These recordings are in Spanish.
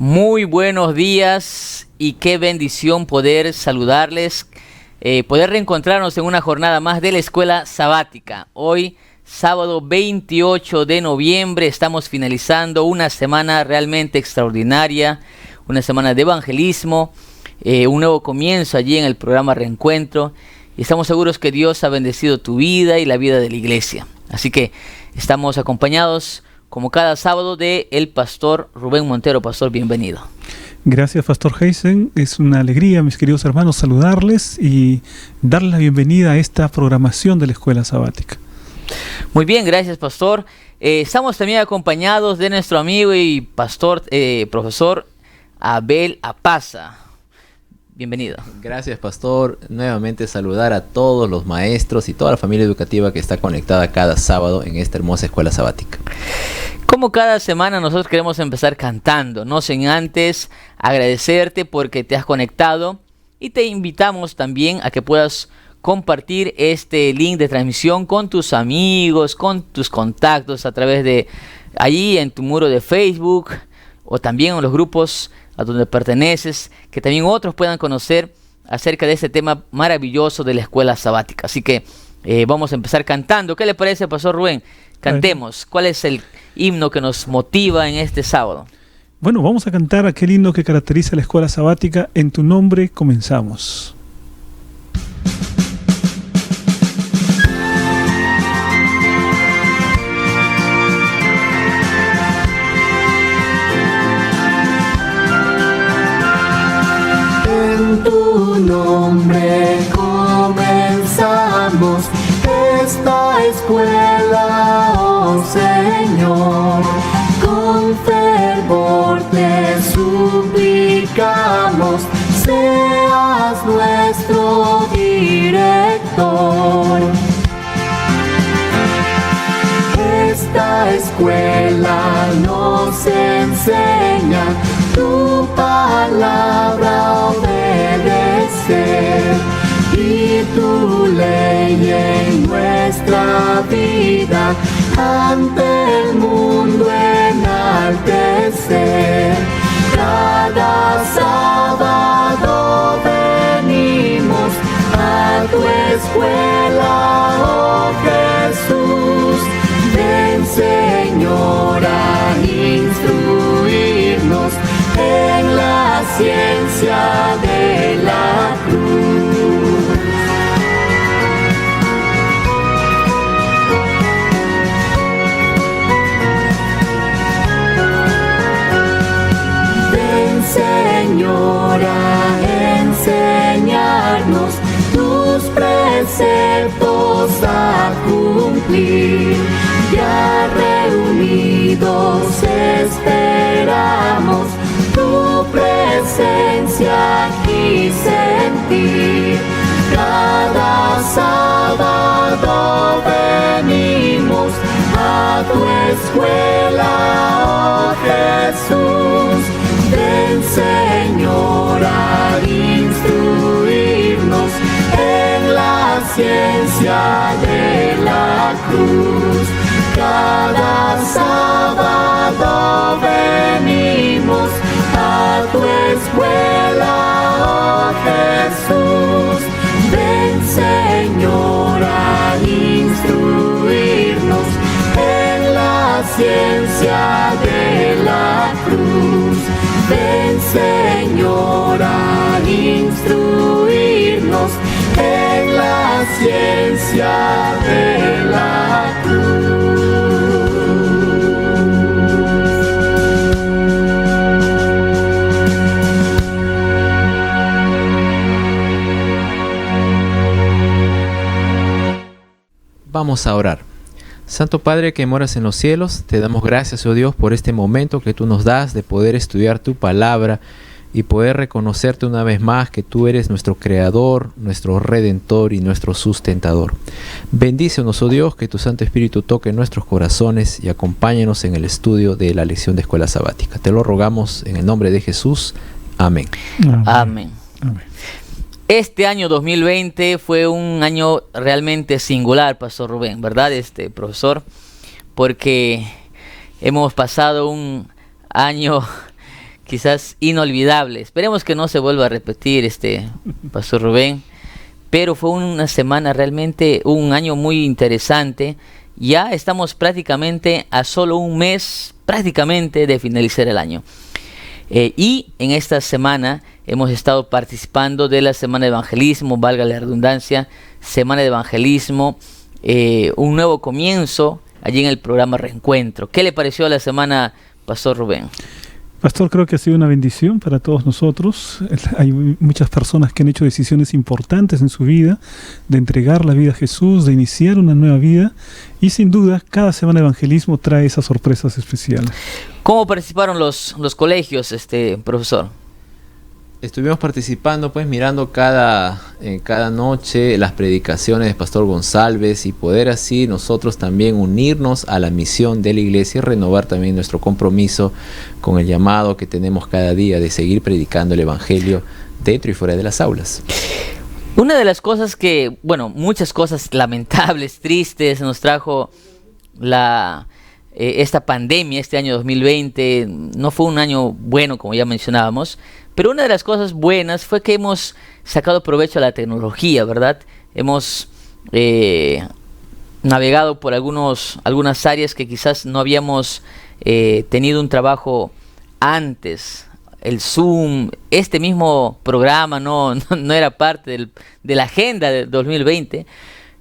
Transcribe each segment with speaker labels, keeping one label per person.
Speaker 1: Muy buenos días y qué bendición poder saludarles, poder reencontrarnos en una jornada más de la Escuela Sabática. Hoy, sábado 28 de noviembre, estamos finalizando una semana realmente extraordinaria, una semana de evangelismo, un nuevo comienzo allí en el programa Reencuentro. Y estamos seguros que Dios ha bendecido tu vida y la vida de la iglesia. Así que estamos acompañados como cada sábado de el pastor Rubén Montero. Pastor, bienvenido.
Speaker 2: Gracias, Pastor Heisen. Es una alegría, mis queridos hermanos, saludarles y darles la bienvenida a esta programación de la Escuela Sabática.
Speaker 1: Muy bien, gracias, Pastor. Estamos también acompañados de nuestro amigo y pastor, profesor Abel Apaza. Bienvenido.
Speaker 3: Gracias, Pastor. Nuevamente saludar a todos los maestros y toda la familia educativa que está conectada cada sábado en esta hermosa escuela sabática.
Speaker 1: Como cada semana nosotros queremos empezar cantando, no sin antes agradecerte porque te has conectado y te invitamos también a que puedas compartir este link de transmisión con tus amigos, con tus contactos a través de allí en tu muro de Facebook o también en los grupos a donde perteneces, que también otros puedan conocer acerca de este tema maravilloso de la escuela sabática. Así que vamos a empezar cantando. ¿Qué le parece, Pastor Rubén? Cantemos. ¿Cuál es el himno que nos motiva en este sábado?
Speaker 2: Bueno, vamos a cantar aquel himno que caracteriza a la escuela sabática. En tu nombre comenzamos.
Speaker 4: En tu nombre comenzamos esta escuela, oh Señor. Con fervor te suplicamos, seas nuestro director. Esta escuela nos enseña tu palabra obedecer y tu ley en nuestra vida ante el mundo enaltecer. Cada sábado venimos a tu escuela, oh Jesús. Ven, Señor, a instruirnos en la ciencia de la cruz. Ven, Señor, a enseñarnos tus preceptos a cumplir. Ya reunidos esperamos tu presencia aquí sentir. Cada sábado venimos a tu escuela, oh Jesús. Ven, Señor, a instruirnos en la ciencia de la cruz. Cada sábado venimos a tu escuela, oh Jesús. Ven, Señor, a instruirnos en la ciencia de la cruz. Ven, Señor, a instruirnos en la ciencia de la cruz.
Speaker 3: Vamos a orar. Santo Padre que moras en los cielos, te damos gracias, oh Dios, por este momento que tú nos das de poder estudiar tu palabra y poder reconocerte una vez más que tú eres nuestro Creador, nuestro Redentor y nuestro Sustentador. Bendícenos, oh Dios, que tu Santo Espíritu toque nuestros corazones y acompáñenos en el estudio de la lección de Escuela Sabática. Te lo rogamos en el nombre de Jesús. Amén.
Speaker 1: Amén. Amén. Este año 2020 fue un año realmente singular, Pastor Rubén, ¿verdad, profesor? Porque hemos pasado un año quizás inolvidable. Esperemos que no se vuelva a repetir, Pastor Rubén. Pero fue una semana realmente, un año muy interesante. Ya estamos prácticamente a solo un mes, prácticamente, de finalizar el año. Y en esta semana hemos estado participando de la Semana de Evangelismo, valga la redundancia, Semana de Evangelismo, un nuevo comienzo allí en el programa Reencuentro. ¿Qué le pareció la semana, Pastor Rubén?
Speaker 2: Pastor, creo que ha sido una bendición para todos nosotros. Hay muchas personas que han hecho decisiones importantes en su vida, de entregar la vida a Jesús, de iniciar una nueva vida, y sin duda cada semana de evangelismo trae esas sorpresas especiales.
Speaker 1: ¿Cómo participaron los colegios, profesor?
Speaker 3: Estuvimos participando, pues mirando cada noche las predicaciones de Pastor González y poder así nosotros también unirnos a la misión de la iglesia y renovar también nuestro compromiso con el llamado que tenemos cada día de seguir predicando el evangelio dentro y fuera de las aulas.
Speaker 1: Una de las cosas que, bueno, muchas cosas lamentables, tristes, nos trajo esta pandemia, este año 2020, no fue un año bueno, como ya mencionábamos. Pero una de las cosas buenas fue que hemos sacado provecho a la tecnología, ¿verdad? Hemos navegado por algunas áreas que quizás no habíamos tenido un trabajo antes. El Zoom, este mismo programa no era parte de la agenda del 2020.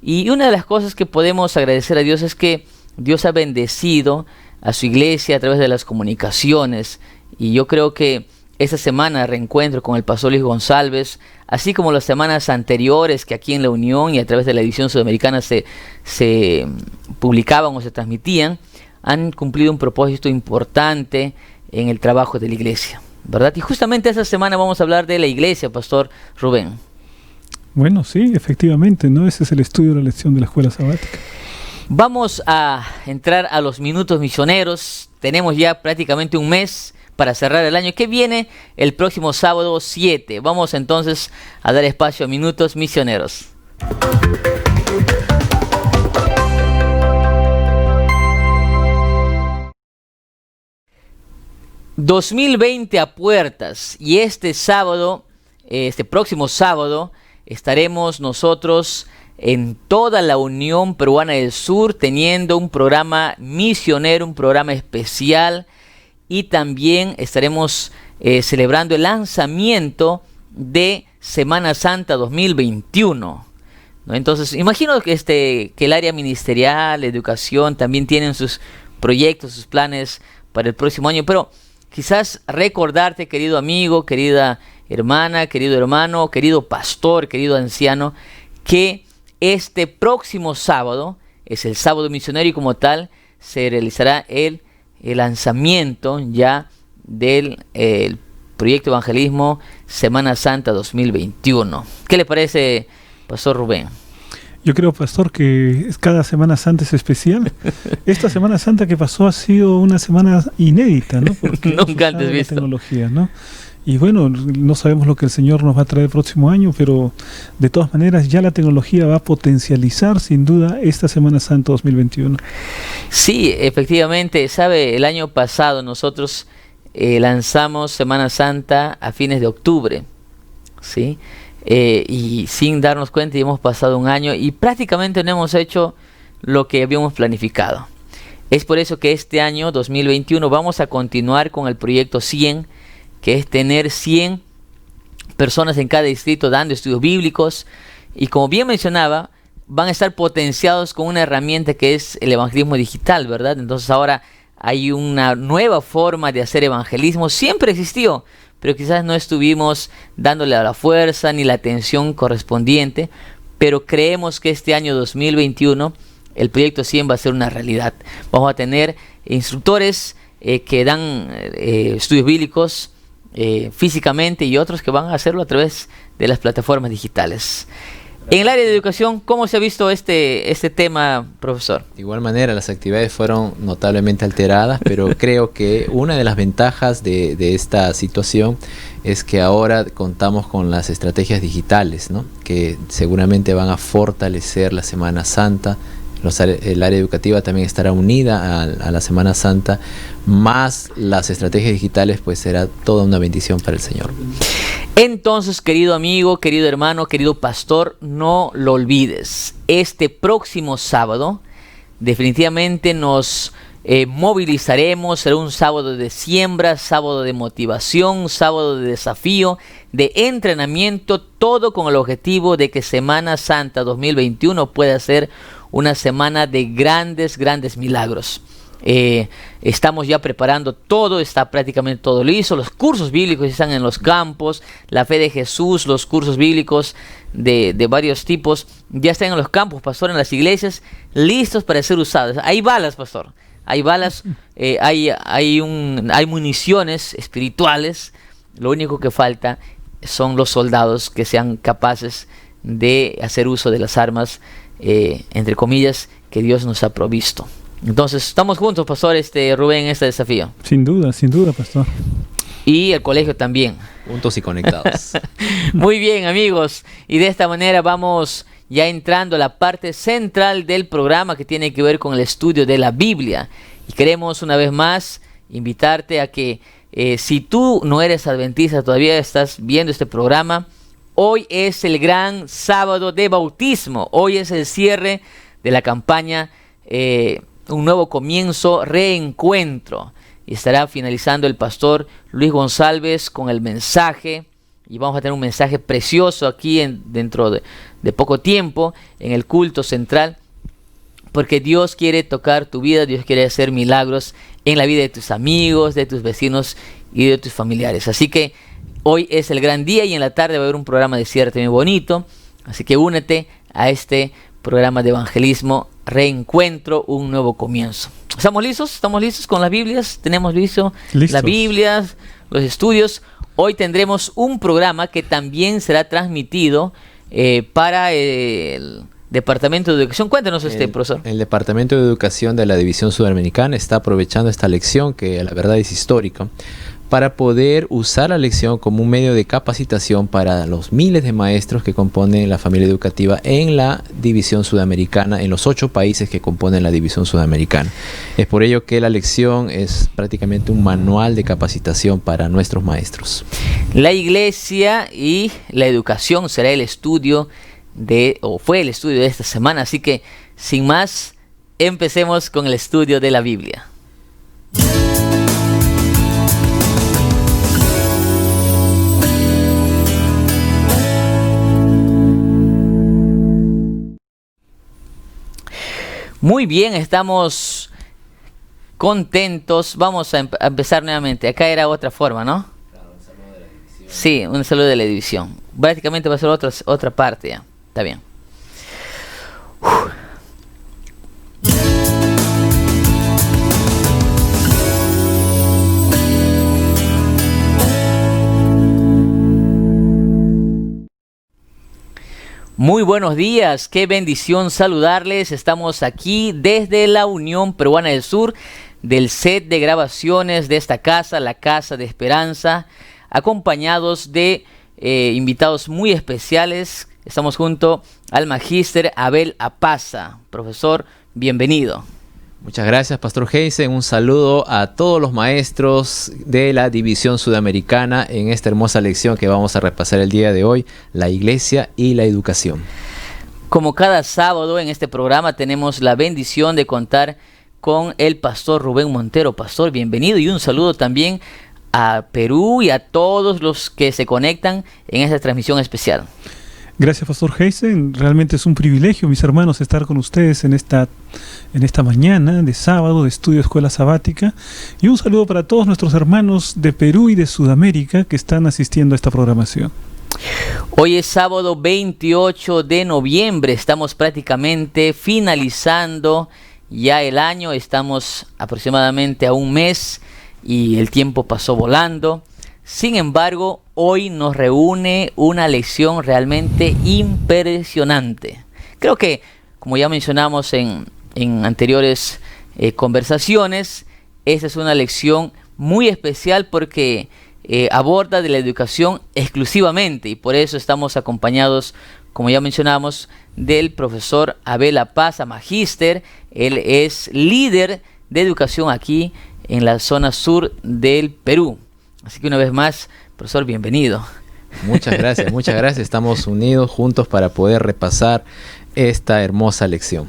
Speaker 1: Y una de las cosas que podemos agradecer a Dios es que Dios ha bendecido a su iglesia a través de las comunicaciones. Y yo creo que esta semana de reencuentro con el Pastor Luis González, así como las semanas anteriores que aquí en la Unión y a través de la edición sudamericana se publicaban o se transmitían, han cumplido un propósito importante en el trabajo de la iglesia, ¿verdad? Y justamente esta semana vamos a hablar de la iglesia, Pastor Rubén.
Speaker 2: Bueno, sí, efectivamente, ¿no? Ese es el estudio de la lección de la escuela sabática.
Speaker 1: Vamos a entrar a los minutos misioneros. Tenemos ya prácticamente un mes para cerrar el año que viene, el próximo sábado 7. Vamos entonces a dar espacio a minutos misioneros. ...2020 a puertas... y este próximo sábado... estaremos nosotros en toda la Unión Peruana del Sur... teniendo un programa misionero, un programa especial... y también estaremos celebrando el lanzamiento de Semana Santa 2021. ¿No? Entonces, imagino que el área ministerial, educación, también tienen sus proyectos, sus planes para el próximo año. Pero quizás recordarte, querido amigo, querida hermana, querido hermano, querido pastor, querido anciano, que este próximo sábado, es el sábado misionero y como tal, se realizará el lanzamiento ya del proyecto Evangelismo Semana Santa 2021. ¿Qué le parece, Pastor Rubén?
Speaker 2: Yo creo, Pastor, que cada Semana Santa es especial. Esta Semana Santa que pasó ha sido una semana inédita, ¿no? Porque
Speaker 1: nunca antes visto.
Speaker 2: Tecnología, ¿no? Y bueno, no sabemos lo que el Señor nos va a traer el próximo año, pero de todas maneras ya la tecnología va a potencializar sin duda esta Semana Santa 2021.
Speaker 1: Sí, efectivamente, sabe, el año pasado nosotros lanzamos Semana Santa a fines de octubre, ¿sí? Y sin darnos cuenta, y hemos pasado un año y prácticamente no hemos hecho lo que habíamos planificado. Es por eso que este año 2021 vamos a continuar con el proyecto 100, que es tener 100 personas en cada distrito dando estudios bíblicos. Y como bien mencionaba, van a estar potenciados con una herramienta que es el evangelismo digital, ¿verdad? Entonces ahora hay una nueva forma de hacer evangelismo. Siempre existió, pero quizás no estuvimos dándole la fuerza ni la atención correspondiente. Pero creemos que este año 2021 el proyecto 100 va a ser una realidad. Vamos a tener instructores que dan estudios bíblicos físicamente y otros que van a hacerlo a través de las plataformas digitales. En el área de educación, ¿cómo se ha visto este tema, profesor?
Speaker 3: De igual manera, las actividades fueron notablemente alteradas, pero creo que una de las ventajas de esta situación es que ahora contamos con las estrategias digitales, ¿no? Que seguramente van a fortalecer la Semana Santa El área educativa también estará unida a la Semana Santa, más las estrategias digitales, pues será toda una bendición para el Señor.
Speaker 1: Entonces, querido amigo, querido hermano, querido pastor, no lo olvides. Este próximo sábado definitivamente nos movilizaremos. Será un sábado de siembra, sábado de motivación, sábado de desafío, de entrenamiento, todo con el objetivo de que Semana Santa 2021 pueda ser una semana de grandes milagros. Estamos ya preparando todo, está prácticamente todo listo. Los cursos bíblicos están en los campos, la fe de Jesús, los cursos bíblicos de varios tipos ya están en los campos, pastor, en las iglesias, listos para ser usados. Hay balas, pastor, hay balas, hay municiones espirituales. Lo único que falta son los soldados que sean capaces de hacer uso de las armas, entre comillas, que Dios nos ha provisto. Entonces, estamos juntos, pastor Rubén, en este desafío.
Speaker 2: Sin duda, pastor.
Speaker 1: Y el colegio también.
Speaker 3: Juntos y conectados.
Speaker 1: Muy bien, amigos. Y de esta manera vamos ya entrando a la parte central del programa, que tiene que ver con el estudio de la Biblia. Y queremos una vez más invitarte a que si tú no eres adventista, todavía estás viendo este programa, hoy es el gran sábado de bautismo. Hoy es el cierre de la campaña Un Nuevo Comienzo, Reencuentro. Y estará finalizando el pastor Luis González con el mensaje. Y vamos a tener un mensaje precioso aquí dentro de poco tiempo en el culto central. Porque Dios quiere tocar tu vida, Dios quiere hacer milagros en la vida de tus amigos, de tus vecinos y de tus familiares. Así que hoy es el gran día y en la tarde va a haber un programa de cierre muy bonito. Así que únete a este programa de evangelismo, Reencuentro, Un Nuevo Comienzo. ¿Estamos listos? ¿Estamos listos con las Biblias? ¿Tenemos listos las Biblias, los estudios? Hoy tendremos un programa que también será transmitido para el Departamento de Educación. Cuéntanos, profesor.
Speaker 3: El Departamento de Educación de la División Sudamericana está aprovechando esta lección, que la verdad es histórica, para poder usar la lección como un medio de capacitación para los miles de maestros que componen la familia educativa en la División Sudamericana, en los 8 países que componen la División Sudamericana. Es por ello que la lección es prácticamente un manual de capacitación para nuestros maestros.
Speaker 1: La iglesia y la educación será el estudio fue el estudio de esta semana, así que sin más, empecemos con el estudio de la Biblia. Muy bien, estamos contentos. Vamos a empezar nuevamente. Acá era otra forma, ¿no?
Speaker 3: Claro, un saludo de la división.
Speaker 1: Sí, un saludo de la división. Prácticamente va a ser otra parte ya. Está bien. Muy buenos días, qué bendición saludarles. Estamos aquí desde la Unión Peruana del Sur, del set de grabaciones de esta casa, la Casa de Esperanza, acompañados de invitados muy especiales. Estamos junto al magíster Abel Apaza. Profesor, bienvenido.
Speaker 3: Muchas gracias, Pastor Heisen. Un saludo a todos los maestros de la División Sudamericana en esta hermosa lección que vamos a repasar el día de hoy, la Iglesia y la Educación.
Speaker 1: Como cada sábado en este programa tenemos la bendición de contar con el pastor Rubén Montero. Pastor, bienvenido, y un saludo también a Perú y a todos los que se conectan en esta transmisión especial.
Speaker 2: Gracias, Pastor Heisen. Realmente es un privilegio, mis hermanos, estar con ustedes en esta mañana de sábado de Estudio Escuela Sabática. Y un saludo para todos nuestros hermanos de Perú y de Sudamérica que están asistiendo a esta programación.
Speaker 1: Hoy es sábado 28 de noviembre. Estamos prácticamente finalizando ya el año. Estamos aproximadamente a un mes y el tiempo pasó volando. Sin embargo, hoy nos reúne una lección realmente impresionante. Creo que, como ya mencionamos en anteriores conversaciones, esta es una lección muy especial porque aborda de la educación exclusivamente, y por eso estamos acompañados como ya mencionamos, del profesor Abel Apaza, magíster. Él es líder de educación aquí en la zona sur del Perú. Así que una vez más, profesor, bienvenido.
Speaker 3: Muchas gracias, muchas gracias. Estamos unidos juntos para poder repasar esta hermosa lección.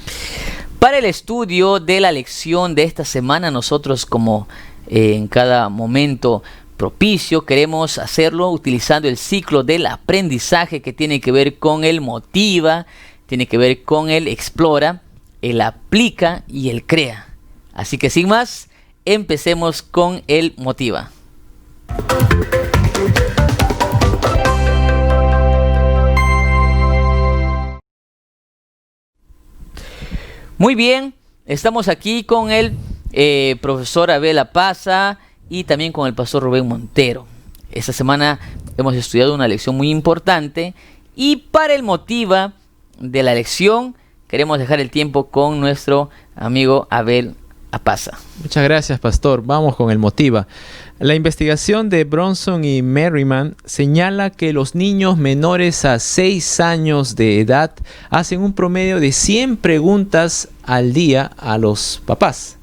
Speaker 1: Para el estudio de la lección de esta semana, nosotros como en cada momento propicio queremos hacerlo utilizando el ciclo del aprendizaje, que tiene que ver con el motiva, tiene que ver con el explora, el aplica y el crea. Así que sin más, empecemos con el motiva. Muy bien, estamos aquí con el profesor Abel Apaza y también con el pastor Rubén Montero. Esta semana hemos estudiado una lección muy importante y para el motiva de la lección queremos dejar el tiempo con nuestro amigo Abel Apaza.
Speaker 3: Muchas gracias, pastor. Vamos con el motiva. La investigación de Bronson y Merriman señala que los niños menores a 6 años de edad hacen un promedio de 100 preguntas al día a los papás.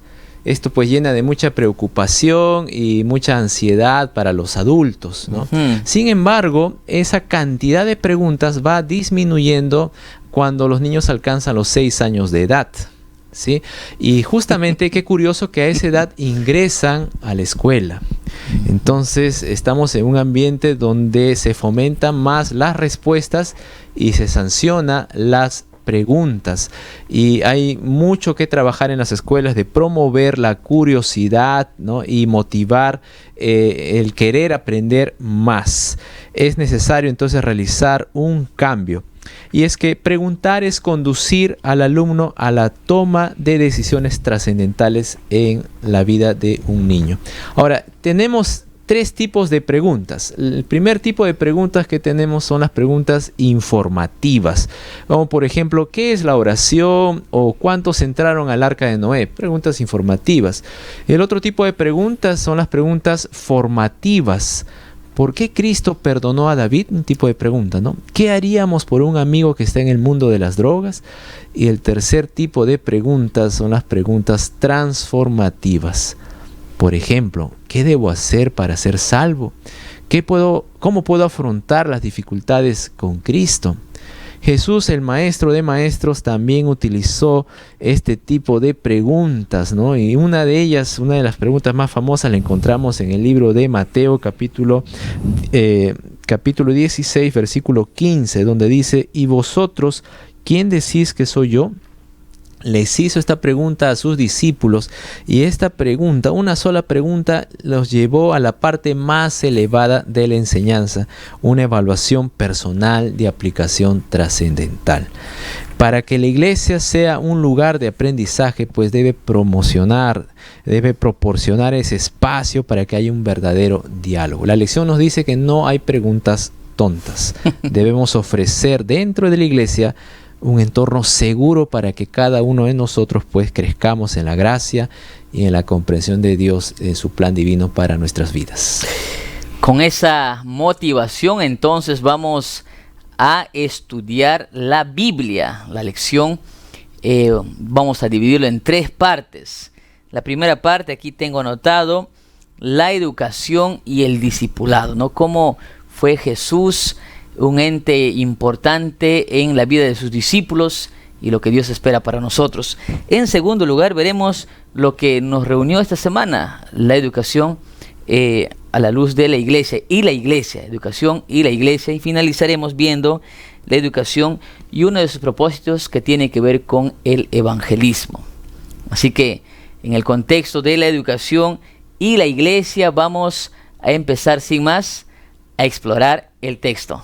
Speaker 3: Esto pues llena de mucha preocupación y mucha ansiedad para los adultos, ¿no? Sin embargo, esa cantidad de preguntas va disminuyendo cuando los niños alcanzan los 6 años de edad, ¿sí? Y justamente qué curioso que a esa edad ingresan a la escuela. Entonces estamos en un ambiente donde se fomentan más las respuestas y se sanciona las preguntas, y hay mucho que trabajar en las escuelas de promover la curiosidad, ¿no? Y motivar el querer aprender más. Es necesario entonces realizar un cambio, y es que preguntar es conducir al alumno a la toma de decisiones trascendentales en la vida de un niño. Ahora, tenemos 3 tipos de preguntas. El primer tipo de preguntas que tenemos son las preguntas informativas, como por ejemplo, ¿qué es la oración? O ¿cuántos entraron al arca de Noé? Preguntas informativas. El otro tipo de preguntas son las preguntas formativas. ¿Por qué Cristo perdonó a David? Un tipo de pregunta, ¿no? ¿Qué haríamos por un amigo que está en el mundo de las drogas? Y el tercer tipo de preguntas son las preguntas transformativas. Por ejemplo, ¿qué debo hacer para ser salvo? ¿Cómo puedo afrontar las dificultades con Cristo? Jesús, el maestro de maestros, también utilizó este tipo de preguntas, ¿no? Y una de las preguntas más famosas la encontramos en el libro de Mateo, capítulo 16, versículo 15, donde dice: ¿y vosotros quién decís que soy yo? Les hizo esta pregunta a sus discípulos, y esta pregunta, una sola pregunta, los llevó a la parte más elevada de la enseñanza, una evaluación personal de aplicación trascendental. Para que la iglesia sea un lugar de aprendizaje, pues debe proporcionar ese espacio para que haya un verdadero diálogo. La lección nos dice que no hay preguntas tontas. Debemos ofrecer dentro de la iglesia un entorno seguro para que cada uno de nosotros pues crezcamos en la gracia y en la comprensión de Dios en su plan divino para nuestras vidas.
Speaker 1: Con esa motivación entonces vamos a estudiar la Biblia. La lección vamos a dividirlo en 3 partes. La primera parte, aquí tengo anotado, la educación y el discipulado, ¿no? Cómo fue Jesús un ente importante en la vida de sus discípulos y lo que Dios espera para nosotros. En segundo lugar, veremos lo que nos reunió esta semana, la educación a la luz de la iglesia, educación y la iglesia, y finalizaremos viendo la educación y uno de sus propósitos que tiene que ver con el evangelismo. Así que en el contexto de la educación y la iglesia vamos a empezar sin más a explorar el texto.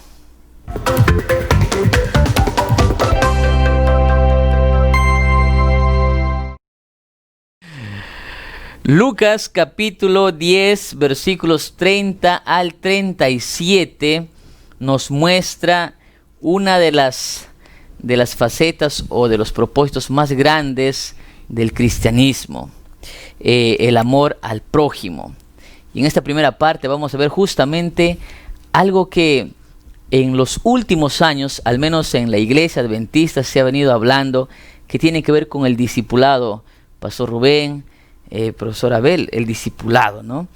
Speaker 1: Lucas capítulo 10 versículos 30 al 37 nos muestra una de las facetas o de los propósitos más grandes del cristianismo, el amor al prójimo. Y en esta primera parte vamos a ver justamente algo que en los últimos años, al menos en la iglesia adventista, se ha venido hablando que tiene que ver con el discipulado. Pastor Rubén, profesor Abel, el discipulado, ¿no?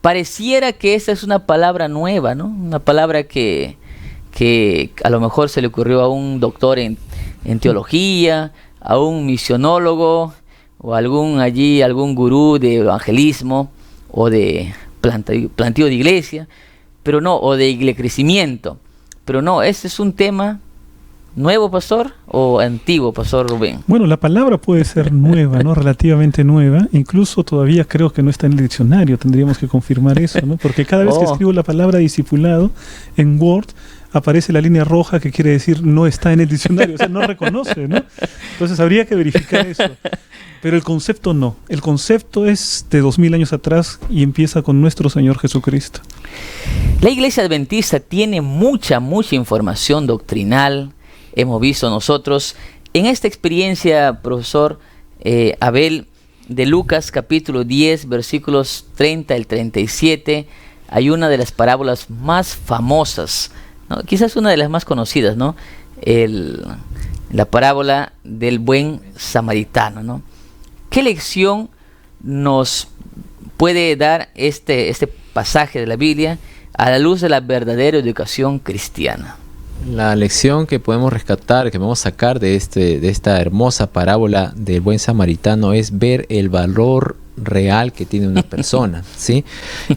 Speaker 1: Pareciera que esta es una palabra nueva, ¿no? Una palabra que a lo mejor se le ocurrió a un doctor en teología, a un misionólogo, o algún gurú de evangelismo, o de planteo de iglesia, pero no, o de crecimiento. Pero no, este es un tema nuevo, pastor, o antiguo, pastor Rubén.
Speaker 2: Bueno, la palabra puede ser nueva, ¿no? Relativamente nueva. Incluso todavía creo que no está en el diccionario. Tendríamos que confirmar eso, ¿no? Porque cada vez que escribo la palabra discipulado en Word, aparece la línea roja que quiere decir no está en el diccionario, o sea, no reconoce, ¿no? Entonces habría que verificar eso. Pero el concepto no. El concepto es de 2000 años atrás y empieza con nuestro Señor Jesucristo.
Speaker 1: La iglesia adventista tiene mucha información doctrinal. Hemos visto nosotros en esta experiencia, profesor Abel, de Lucas capítulo 10, versículos 30 al 37, hay una de las parábolas más famosas, ¿no? Quizás una de las más conocidas, ¿no? La parábola del buen samaritano, ¿no? ¿Qué lección nos puede dar este pasaje de la Biblia a la luz de la verdadera educación cristiana?
Speaker 3: La lección que podemos rescatar, que podemos sacar de esta hermosa parábola del buen samaritano es ver el valor real que tiene una persona, ¿sí?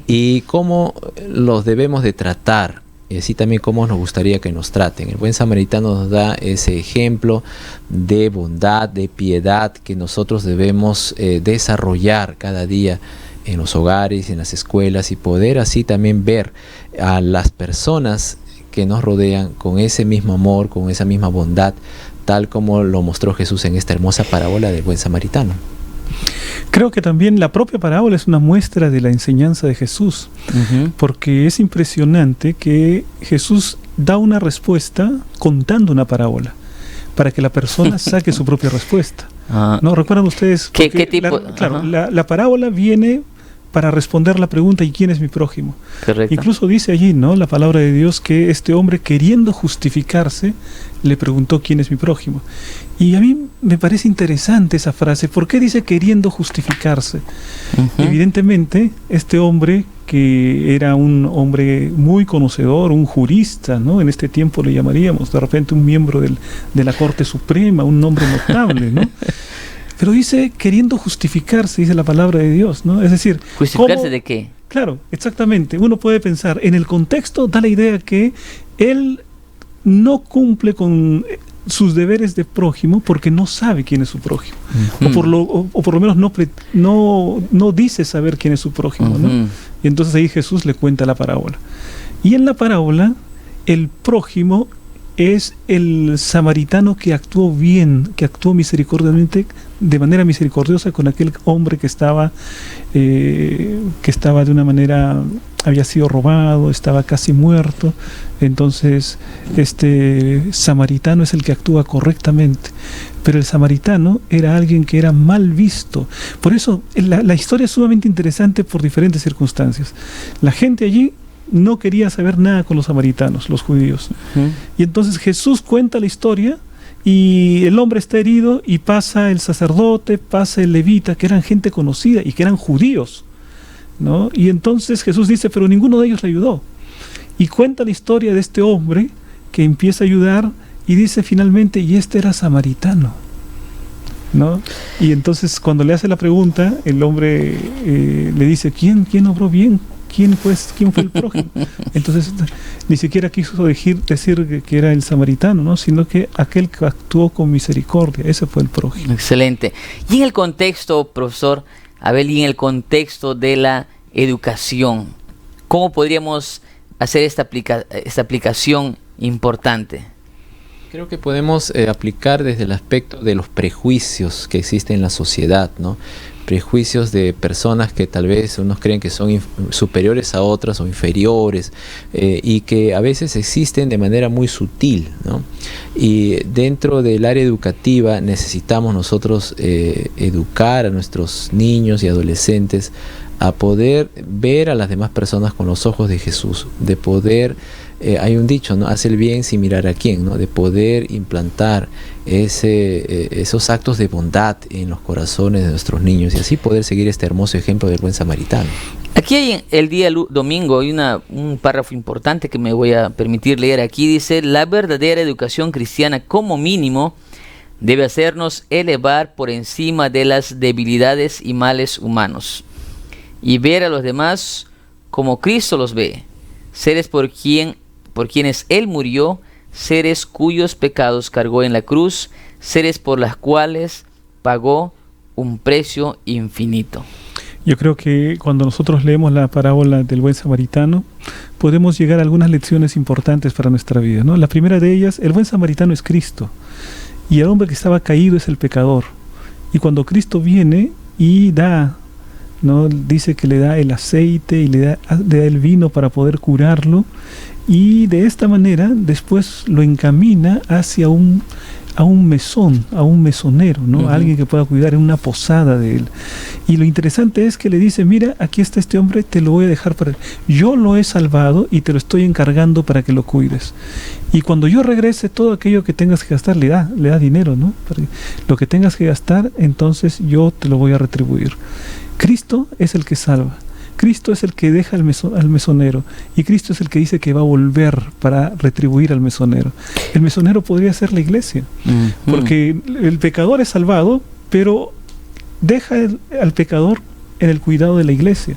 Speaker 3: Y cómo los debemos de tratar, y así también cómo nos gustaría que nos traten. El buen samaritano nos da ese ejemplo de bondad, de piedad que nosotros debemos desarrollar cada día en los hogares, en las escuelas, y poder así también ver a las personas que nos rodean con ese mismo amor, con esa misma bondad, tal como lo mostró Jesús en esta hermosa parábola del buen samaritano.
Speaker 2: Creo que también la propia parábola es una muestra de la enseñanza de Jesús, porque es impresionante que Jesús da una respuesta contando una parábola, para que la persona saque su propia respuesta. ¿No? ¿Recuerdan ustedes?
Speaker 1: ¿Qué tipo?
Speaker 2: La parábola viene para responder la pregunta ¿y quién es mi prójimo?
Speaker 1: Correcto.
Speaker 2: Incluso dice allí, ¿no?, la palabra de Dios, que este hombre, queriendo justificarse, le preguntó ¿quién es mi prójimo? Y a mí me parece interesante esa frase. ¿Por qué dice queriendo justificarse? Evidentemente, este hombre, que era un hombre muy conocedor, un jurista, ¿no?, en este tiempo le llamaríamos, de repente un miembro de la Corte Suprema, un hombre notable, ¿no? Pero dice queriendo justificarse, dice la palabra de Dios, ¿no? Es decir,
Speaker 1: ¿justificarse de qué?
Speaker 2: Claro, exactamente. Uno puede pensar, en el contexto da la idea que él no cumple con sus deberes de prójimo porque no sabe quién es su prójimo. O por lo menos no dice saber quién es su prójimo, ¿no? Y entonces ahí Jesús le cuenta la parábola. Y en la parábola, el prójimo es el samaritano que actuó bien, que actuó misericordiosamente, de manera misericordiosa con aquel hombre que estaba de una manera, había sido robado, estaba casi muerto. Entonces este samaritano es el que actúa correctamente, pero el samaritano era alguien que era mal visto. Por eso la historia es sumamente interesante por diferentes circunstancias. La gente allí no quería saber nada con los samaritanos, los judíos. Y entonces Jesús cuenta la historia y el hombre está herido y pasa el sacerdote, pasa el levita, que eran gente conocida y que eran judíos, ¿no? Y entonces Jesús dice, pero ninguno de ellos le ayudó. Y cuenta la historia de este hombre que empieza a ayudar y dice finalmente, y este era samaritano, ¿no? Y entonces cuando le hace la pregunta, el hombre le dice, ¿quién obró bien? ¿Quién fue el prójimo? Entonces ni siquiera quiso decir que era el samaritano, ¿no?, sino que aquel que actuó con misericordia, ese fue el prójimo.
Speaker 1: Excelente. Y en el contexto, profesor Abel, y en el contexto de la educación, ¿cómo podríamos hacer esta aplicación importante?
Speaker 3: Creo que podemos aplicar desde el aspecto de los prejuicios que existen en la sociedad, ¿no? Prejuicios de personas que tal vez unos creen que son superiores a otras o inferiores, y que a veces existen de manera muy sutil, ¿no? Y dentro del área educativa necesitamos nosotros educar a nuestros niños y adolescentes a poder ver a las demás personas con los ojos de Jesús, de poder hay un dicho, ¿no? Hace el bien sin mirar a quién, ¿no? De poder implantar esos actos de bondad en los corazones de nuestros niños y así poder seguir este hermoso ejemplo del buen samaritano.
Speaker 1: Aquí hay el día domingo hay un párrafo importante que me voy a permitir leer aquí. Dice: la verdadera educación cristiana como mínimo debe hacernos elevar por encima de las debilidades y males humanos y ver a los demás como Cristo los ve, seres por quienes Él murió, seres cuyos pecados cargó en la cruz, seres por las cuales pagó un precio infinito.
Speaker 2: Yo creo que cuando nosotros leemos la parábola del buen samaritano, podemos llegar a algunas lecciones importantes para nuestra vida, ¿no? La primera de ellas, el buen samaritano es Cristo, y el hombre que estaba caído es el pecador. Y cuando Cristo viene y da, ¿no? Dice que le da el aceite y le da el vino para poder curarlo, y de esta manera después lo encamina hacia a un mesón, a un mesonero, ¿no?
Speaker 1: Uh-huh.
Speaker 2: Alguien que pueda cuidar en una posada de él. Y lo interesante es que le dice: mira, aquí está este hombre, te lo voy a dejar para él. Yo lo he salvado y te lo estoy encargando para que lo cuides. Y cuando yo regrese, todo aquello que tengas que gastar, le da dinero, ¿no? Para lo que tengas que gastar, entonces yo te lo voy a retribuir. Cristo es el que salva. Cristo es el que deja al mesonero, y Cristo es el que dice que va a volver para retribuir al mesonero. El mesonero podría ser la iglesia, porque el pecador es salvado, pero deja al pecador en el cuidado de la iglesia.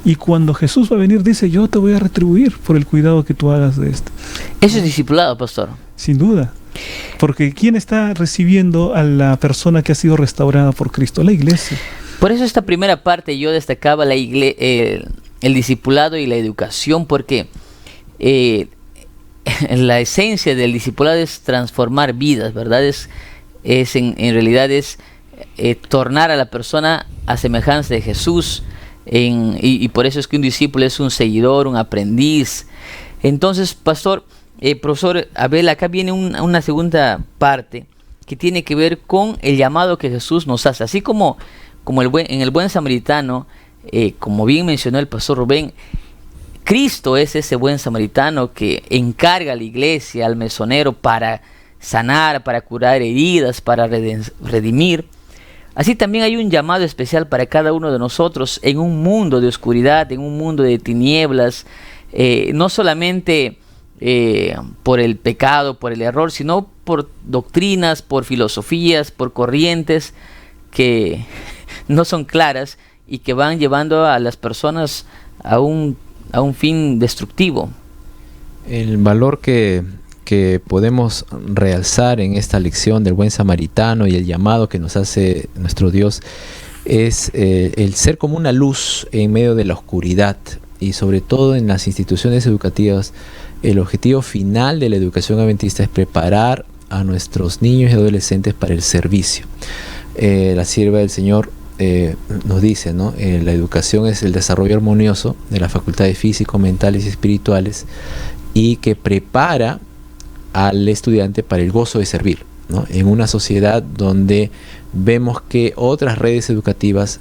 Speaker 2: Y cuando Jesús va a venir, dice: yo te voy a retribuir por el cuidado que tú hagas de esto.
Speaker 1: Eso es discipulado, pastor.
Speaker 2: Sin duda. Porque ¿quién está recibiendo a la persona que ha sido restaurada por Cristo? La iglesia.
Speaker 1: Por eso esta primera parte yo destacaba el discipulado y la educación, porque la esencia del discipulado es transformar vidas, ¿verdad? En realidad es tornar a la persona a semejanza de Jesús, y por eso es que un discípulo es un seguidor, un aprendiz. Entonces, profesor Abel, acá viene una segunda parte que tiene que ver con el llamado que Jesús nos hace, así como en el buen samaritano, como bien mencionó el pastor Rubén, Cristo es ese buen samaritano que encarga a la iglesia, al mesonero, para sanar, para curar heridas, para redimir. Así también hay un llamado especial para cada uno de nosotros en un mundo de oscuridad, en un mundo de tinieblas, no solamente por el pecado, por el error, sino por doctrinas, por filosofías, por corrientes que no son claras y que van llevando a las personas a un fin destructivo.
Speaker 3: El valor que podemos realzar en esta lección del buen samaritano y el llamado que nos hace nuestro Dios es el ser como una luz en medio de la oscuridad, y sobre todo en las instituciones educativas. El objetivo final de la educación adventista es preparar a nuestros niños y adolescentes para el servicio. La sierva del Señor nos dice, ¿no? La educación es el desarrollo armonioso de las facultades físico, mentales y espirituales, y que prepara al estudiante para el gozo de servir, ¿no? En una sociedad donde vemos que otras redes educativas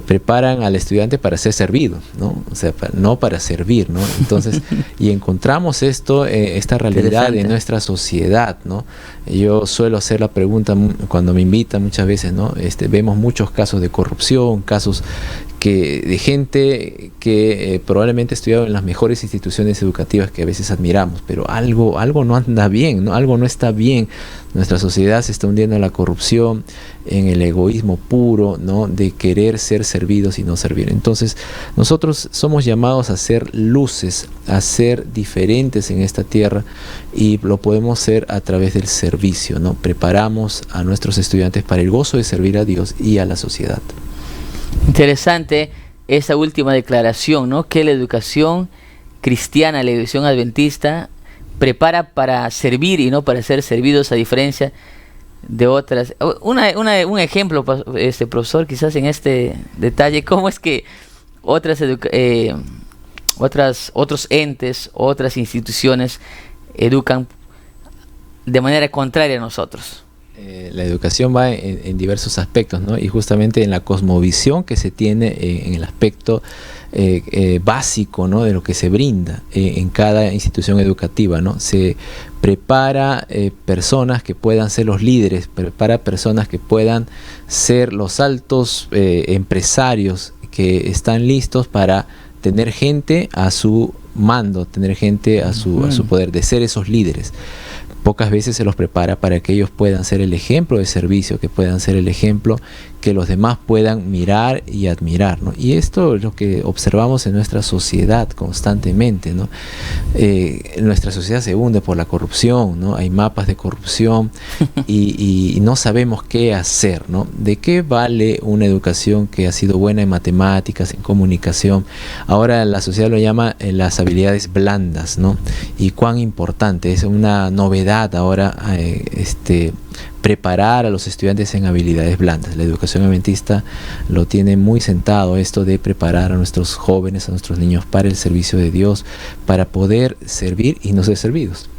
Speaker 3: preparan al estudiante para ser servido, ¿no? O sea, no para servir, ¿no? Entonces, y encontramos esta realidad en nuestra sociedad, ¿no? Yo suelo hacer la pregunta cuando me invitan muchas veces, ¿no? Vemos muchos casos de corrupción, casos de gente que probablemente estudiaron en las mejores instituciones educativas que a veces admiramos, pero algo no anda bien, ¿no? Algo no está bien. Nuestra sociedad se está hundiendo en la corrupción, en el egoísmo puro, ¿no? De querer ser servidos y no servir. Entonces, nosotros somos llamados a ser luces, a ser diferentes en esta tierra, y lo podemos ser a través del servicio, ¿no? Preparamos a nuestros estudiantes para el gozo de servir a Dios y a la sociedad.
Speaker 1: Interesante esa última declaración, ¿no? Que la educación cristiana, la educación adventista, prepara para servir y no para ser servidos, a diferencia de otras. Un ejemplo, profesor, quizás en este detalle, ¿cómo es que otros entes, otras instituciones educan de manera contraria a nosotros?
Speaker 3: La educación va en diversos aspectos, ¿no? Y justamente en la cosmovisión que se tiene en el aspecto básico, ¿no?, de lo que se brinda en cada institución educativa, ¿no? Se prepara personas que puedan ser los líderes, prepara personas que puedan ser los altos empresarios que están listos para tener gente a su mando, tener gente a su poder, de ser esos líderes. Pocas veces se los prepara para que ellos puedan ser el ejemplo de servicio, que puedan ser el ejemplo que los demás puedan mirar y admirar, ¿no? Y esto es lo que observamos en nuestra sociedad constantemente, ¿no? Nuestra sociedad se hunde por la corrupción, ¿no? Hay mapas de corrupción y no sabemos qué hacer, ¿no? ¿De qué vale una educación que ha sido buena en matemáticas, en comunicación? Ahora la sociedad lo llama las habilidades blandas, ¿no? Y cuán importante, es una novedad ahora preparar a los estudiantes en habilidades blandas. La educación adventista lo tiene muy sentado, esto de preparar a nuestros jóvenes, a nuestros niños para el servicio de Dios, para poder servir y no ser servidos.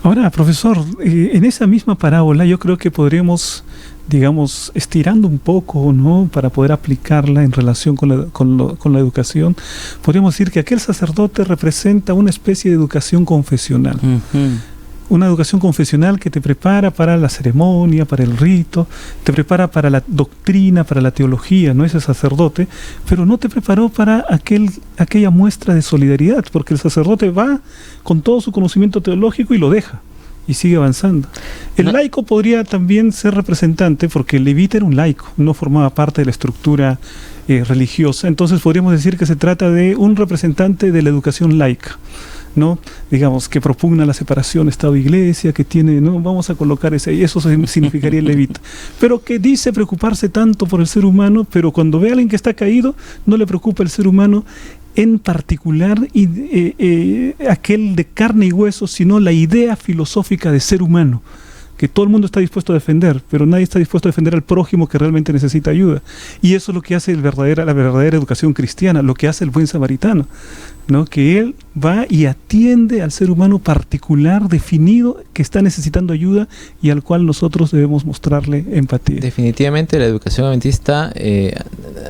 Speaker 2: Ahora, profesor, en esa misma parábola yo creo que podríamos, digamos, estirando un poco, ¿no?, para poder aplicarla en relación con la educación, podríamos decir que aquel sacerdote representa una especie de educación confesional. Una educación confesional que te prepara para la ceremonia, para el rito, te prepara para la doctrina, para la teología, ¿no?, ese sacerdote, pero no te preparó para aquella muestra de solidaridad, porque el sacerdote va con todo su conocimiento teológico y lo deja, y sigue avanzando. El laico podría también ser representante, porque el levita era un laico, no formaba parte de la estructura religiosa, entonces podríamos decir que se trata de un representante de la educación laica, ¿no? Digamos, que propugna la separación Estado-Iglesia, que tiene, ¿no?, vamos a colocar eso significaría el levita, pero que dice preocuparse tanto por el ser humano, pero cuando ve a alguien que está caído, no le preocupa el ser humano en particular, y aquel de carne y hueso, sino la idea filosófica de ser humano, que todo el mundo está dispuesto a defender, pero nadie está dispuesto a defender al prójimo que realmente necesita ayuda. Y eso es lo que hace la verdadera educación cristiana, lo que hace el buen samaritano, ¿no?, que él va y atiende al ser humano particular, definido, que está necesitando ayuda y al cual nosotros debemos mostrarle empatía.
Speaker 3: Definitivamente la educación adventista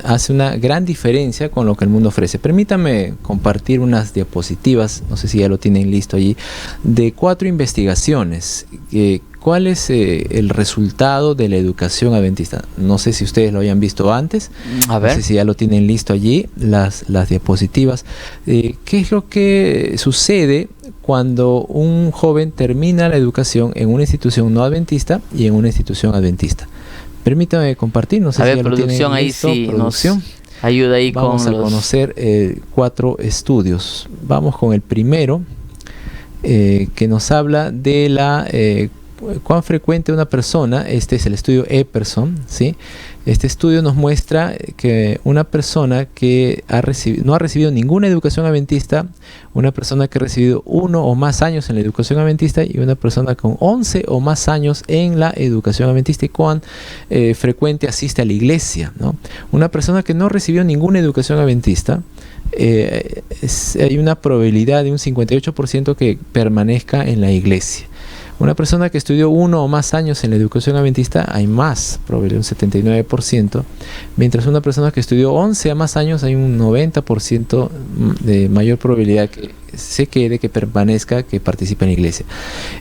Speaker 3: hace una gran diferencia con lo que el mundo ofrece. Permítame compartir unas diapositivas, no sé si ya lo tienen listo allí, de 4 investigaciones. ¿Cuál es el resultado de la educación adventista? No sé si ustedes lo hayan visto antes. A ver. No sé si ya lo tienen listo allí, las diapositivas. ¿Qué es lo que sucede cuando un joven termina la educación en una institución no adventista y en una institución adventista? Permítame compartir, no sé si ya lo tienen listo.
Speaker 1: Ahí sí, producción. Ayuda ahí.
Speaker 3: Vamos a conocer 4 estudios. Vamos con el primero, que nos habla de la cuán frecuente una persona, este es el estudio Epperson, ¿sí? Este estudio nos muestra que una persona que no ha recibido ninguna educación adventista, una persona que ha recibido 1 o más años en la educación adventista y una persona con 11 o más años en la educación adventista, y cuán frecuente asiste a la iglesia, ¿no? Una persona que no recibió ninguna educación adventista, hay una probabilidad de un 58% que permanezca en la iglesia. Una persona que estudió 1 o más años en la educación adventista, hay más probabilidad, un 79%, mientras una persona que estudió 11 o más años, hay un 90% de mayor probabilidad que se quede, que permanezca, que participe en la iglesia.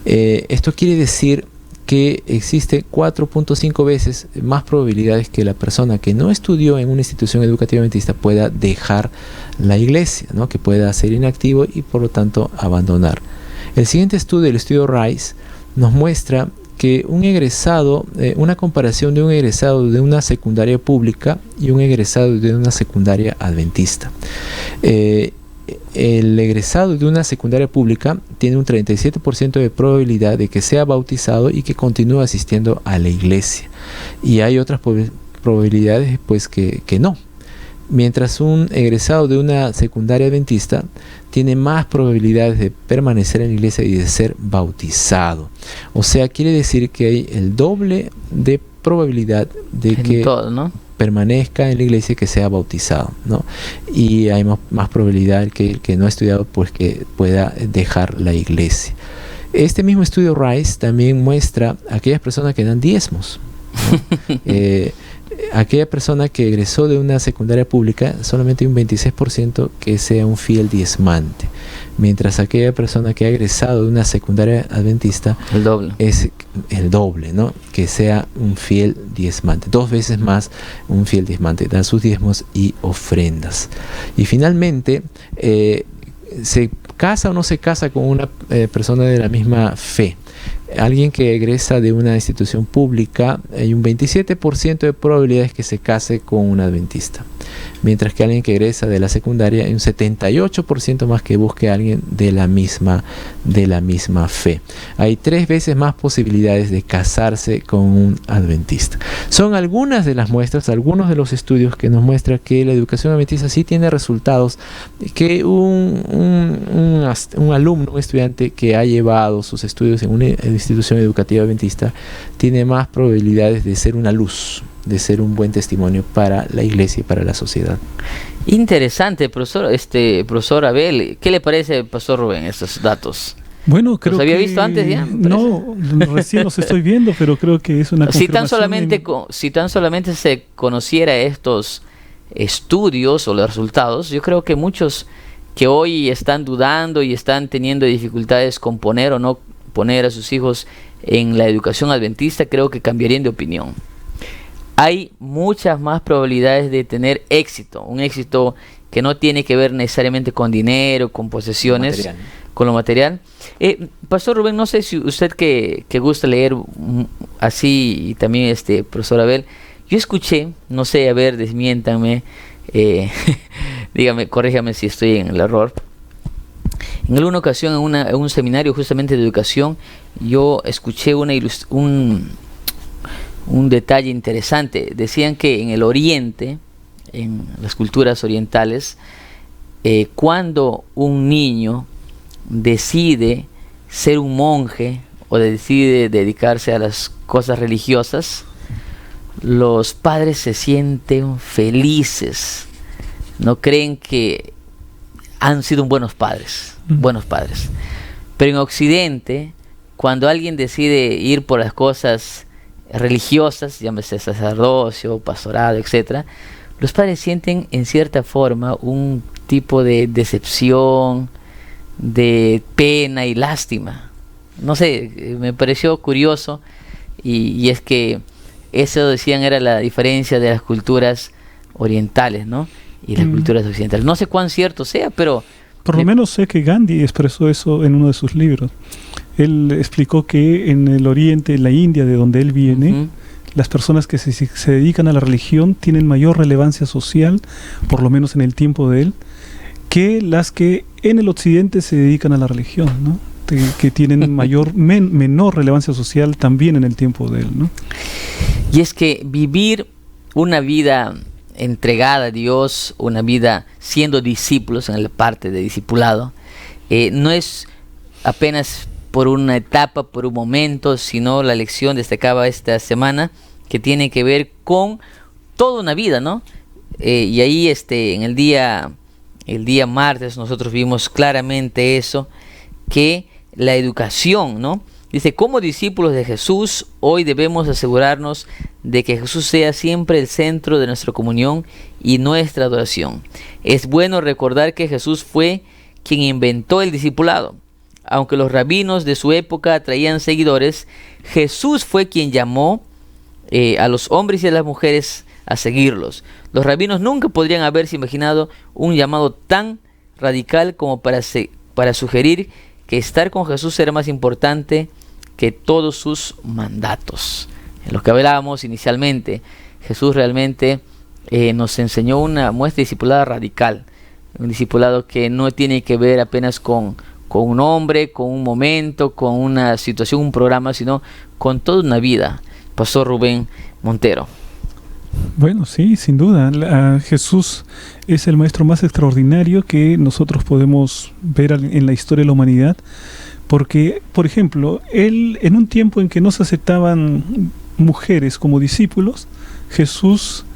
Speaker 3: Esto quiere decir que existe 4.5 veces más probabilidades que la persona que no estudió en una institución educativa adventista pueda dejar la iglesia, ¿no?, que pueda ser inactivo y por lo tanto abandonar. El siguiente estudio, el estudio Rice, nos muestra que un egresado, una comparación de un egresado de una secundaria pública y un egresado de una secundaria adventista. El egresado de una secundaria pública tiene un 37% de probabilidad de que sea bautizado y que continúe asistiendo a la iglesia. Y hay otras probabilidades pues que no. Mientras un egresado de una secundaria adventista tiene más probabilidades de permanecer en la iglesia y de ser bautizado. O sea, quiere decir que hay el doble de probabilidad de que permanezca en la iglesia y que sea bautizado, ¿no? Y hay más probabilidad que el que no ha estudiado pues que pueda dejar la iglesia. Este mismo estudio Rice también muestra a aquellas personas que dan diezmos, ¿no? aquella persona que egresó de una secundaria pública, solamente hay un 26% que sea un fiel diezmante, mientras aquella persona que ha egresado de una secundaria adventista
Speaker 1: El doble.
Speaker 3: es el doble, ¿no? Que sea un fiel diezmante, 2 veces más un fiel diezmante, da sus diezmos y ofrendas. Y finalmente, ¿se casa o no se casa con una persona de la misma fe? Alguien que egresa de una institución pública, hay un 27% de probabilidades que se case con un adventista, mientras que alguien que egresa de la secundaria, hay un 78% más que busque a alguien de la misma fe. Hay 3 veces más posibilidades de casarse con un adventista. Son algunas de las muestras, algunos de los estudios que nos muestran que la educación adventista sí tiene resultados, que un alumno, un estudiante que ha llevado sus estudios en una institución educativa adventista tiene más probabilidades de ser una luz, de ser un buen testimonio para la iglesia y para la sociedad.
Speaker 1: Interesante, profesor Abel. ¿Qué le parece, pastor Rubén, estos datos?
Speaker 2: Bueno, creo
Speaker 1: ¿Los había
Speaker 2: que
Speaker 1: visto antes ya?
Speaker 2: No, recién los estoy viendo, pero creo que es una
Speaker 1: Si tan
Speaker 2: confirmación
Speaker 1: solamente se conociera estos estudios o los resultados, yo creo que muchos que hoy están dudando y están teniendo dificultades con poner o no poner a sus hijos en la educación adventista, creo que cambiarían de opinión. Hay muchas más probabilidades de tener éxito, un éxito que no tiene que ver necesariamente con dinero, con posesiones, con lo material. Pastor Rubén, no sé si usted que gusta leer así, y también profesor Abel, yo escuché, no sé, a ver, desmiéntanme, dígame, corríjame si estoy en el error. En alguna ocasión, en un seminario justamente de educación, yo escuché un detalle interesante. Decían que en el Oriente, en las culturas orientales, cuando un niño decide ser un monje o decide dedicarse a las cosas religiosas, los padres se sienten felices, no creen que han sido buenos padres. Pero en Occidente, cuando alguien decide ir por las cosas religiosas, llámese sacerdocio, pastorado, etcétera, los padres sienten en cierta forma un tipo de decepción, de pena y lástima. No sé, me pareció curioso, y es que eso, decían, era la diferencia de las culturas orientales, ¿no? Y las culturas occidentales. No sé cuán cierto sea, pero
Speaker 2: por lo menos sé que Gandhi expresó eso en uno de sus libros. Él explicó que en el Oriente, en la India, de donde él viene, las personas que se dedican a la religión tienen mayor relevancia social, por lo menos en el tiempo de él, que las que en el Occidente se dedican a la religión, ¿no? Que tienen menor relevancia social también en el tiempo de él, ¿no?
Speaker 1: Y es que vivir una vida entregada a Dios, una vida siendo discípulos en la parte de discipulado, no es apenas por una etapa, por un momento, sino la lección destacaba esta semana que tiene que ver con toda una vida, ¿no? Y ahí en el día martes nosotros vimos claramente eso, que la educación, ¿no? Dice, como discípulos de Jesús, hoy debemos asegurarnos de que Jesús sea siempre el centro de nuestra comunión y nuestra adoración. Es bueno recordar que Jesús fue quien inventó el discipulado. Aunque los rabinos de su época atraían seguidores, Jesús fue quien llamó a los hombres y a las mujeres a seguirlos. Los rabinos nunca podrían haberse imaginado un llamado tan radical como para sugerir que estar con Jesús era más importante que todos sus mandatos. En lo que hablábamos inicialmente, Jesús realmente nos enseñó una muestra discipulada radical, un discipulado que no tiene que ver apenas con un hombre, con un momento, con una situación, un programa, sino con toda una vida. Pastor Rubén Montero.
Speaker 2: Bueno, sí, sin duda. Jesús es el maestro más extraordinario que nosotros podemos ver en la historia de la humanidad, porque, por ejemplo, él, en un tiempo en que no se aceptaban mujeres como discípulos, Jesús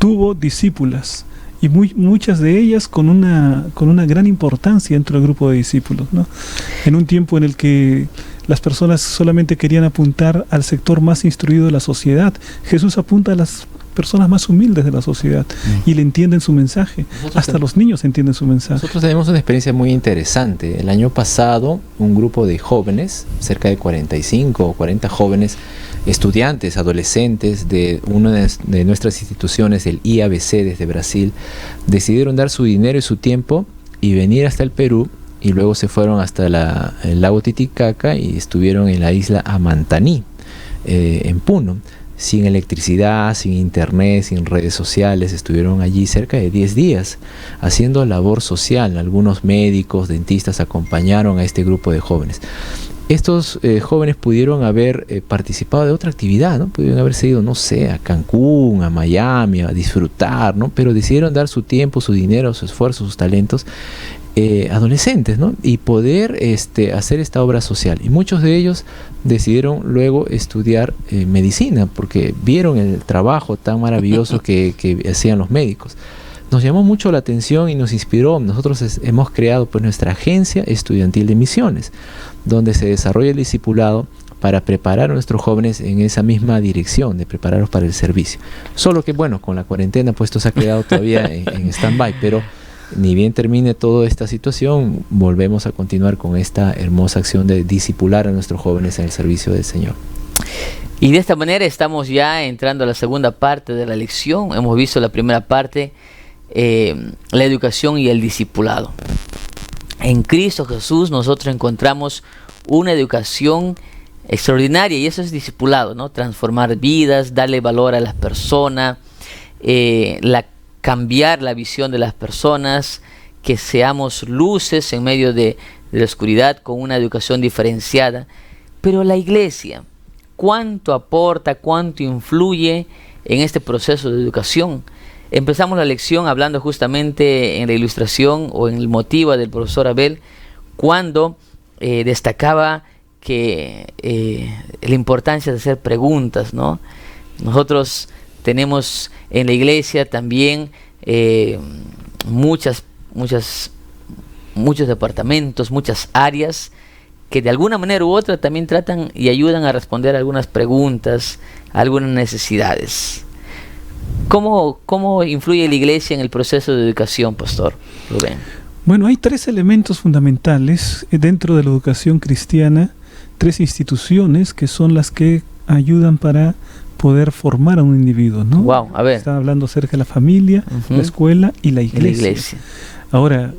Speaker 2: tuvo discípulas, y muchas de ellas con una gran importancia dentro del grupo de discípulos, ¿no? En un tiempo en el que las personas solamente querían apuntar al sector más instruido de la sociedad, Jesús apunta a las personas más humildes de la sociedad y le entienden su mensaje. Hasta los niños entienden su mensaje.
Speaker 3: Nosotros tenemos una experiencia muy interesante. El año pasado, un grupo de jóvenes, cerca de 45 o 40 jóvenes, estudiantes, adolescentes de una de nuestras instituciones, el IABC desde Brasil, decidieron dar su dinero y su tiempo y venir hasta el Perú, y luego se fueron hasta el lago Titicaca y estuvieron en la isla Amantaní, en Puno, sin electricidad, sin internet, sin redes sociales. Estuvieron allí cerca de 10 días haciendo labor social. Algunos médicos, dentistas acompañaron a este grupo de jóvenes. Estos jóvenes pudieron haber participado de otra actividad, ¿no? Pudieron haberse ido, no sé, a Cancún, a Miami, a disfrutar, ¿no? Pero decidieron dar su tiempo, su dinero, su esfuerzo, sus talentos, adolescentes, ¿no? Y poder hacer esta obra social. Y muchos de ellos decidieron luego estudiar medicina, porque vieron el trabajo tan maravilloso que hacían los médicos. Nos llamó mucho la atención y nos inspiró. Nosotros hemos creado pues nuestra agencia estudiantil de misiones, donde se desarrolla el discipulado para preparar a nuestros jóvenes en esa misma dirección, de prepararlos para el servicio. Solo que bueno, con la cuarentena pues esto se ha quedado todavía en stand-by, pero ni bien termine toda esta situación, volvemos a continuar con esta hermosa acción de discipular a nuestros jóvenes en el servicio del Señor.
Speaker 1: Y de esta manera estamos ya entrando a la segunda parte de la lección. Hemos visto la primera parte, la educación y el discipulado. En Cristo Jesús nosotros encontramos una educación extraordinaria, y eso es discipulado, ¿no? Transformar vidas, darle valor a las personas, cambiar la visión de las personas, que seamos luces en medio de la oscuridad con una educación diferenciada. Pero la iglesia, ¿cuánto aporta, cuánto influye en este proceso de educación? Empezamos la lección hablando justamente en la ilustración o en el motivo del profesor Abel, cuando destacaba que la importancia de hacer preguntas, ¿no? Nosotros tenemos en la iglesia también muchos departamentos, muchas áreas que de alguna manera u otra también tratan y ayudan a responder algunas preguntas, algunas necesidades. ¿Cómo influye la iglesia en el proceso de educación, Pastor Rubén?
Speaker 2: Bueno, hay 3 elementos fundamentales dentro de la educación cristiana, 3 instituciones que son las que ayudan para poder formar a un individuo, ¿no?
Speaker 1: Wow, a ver.
Speaker 2: Está hablando acerca de la familia, la escuela y la iglesia. Ahora,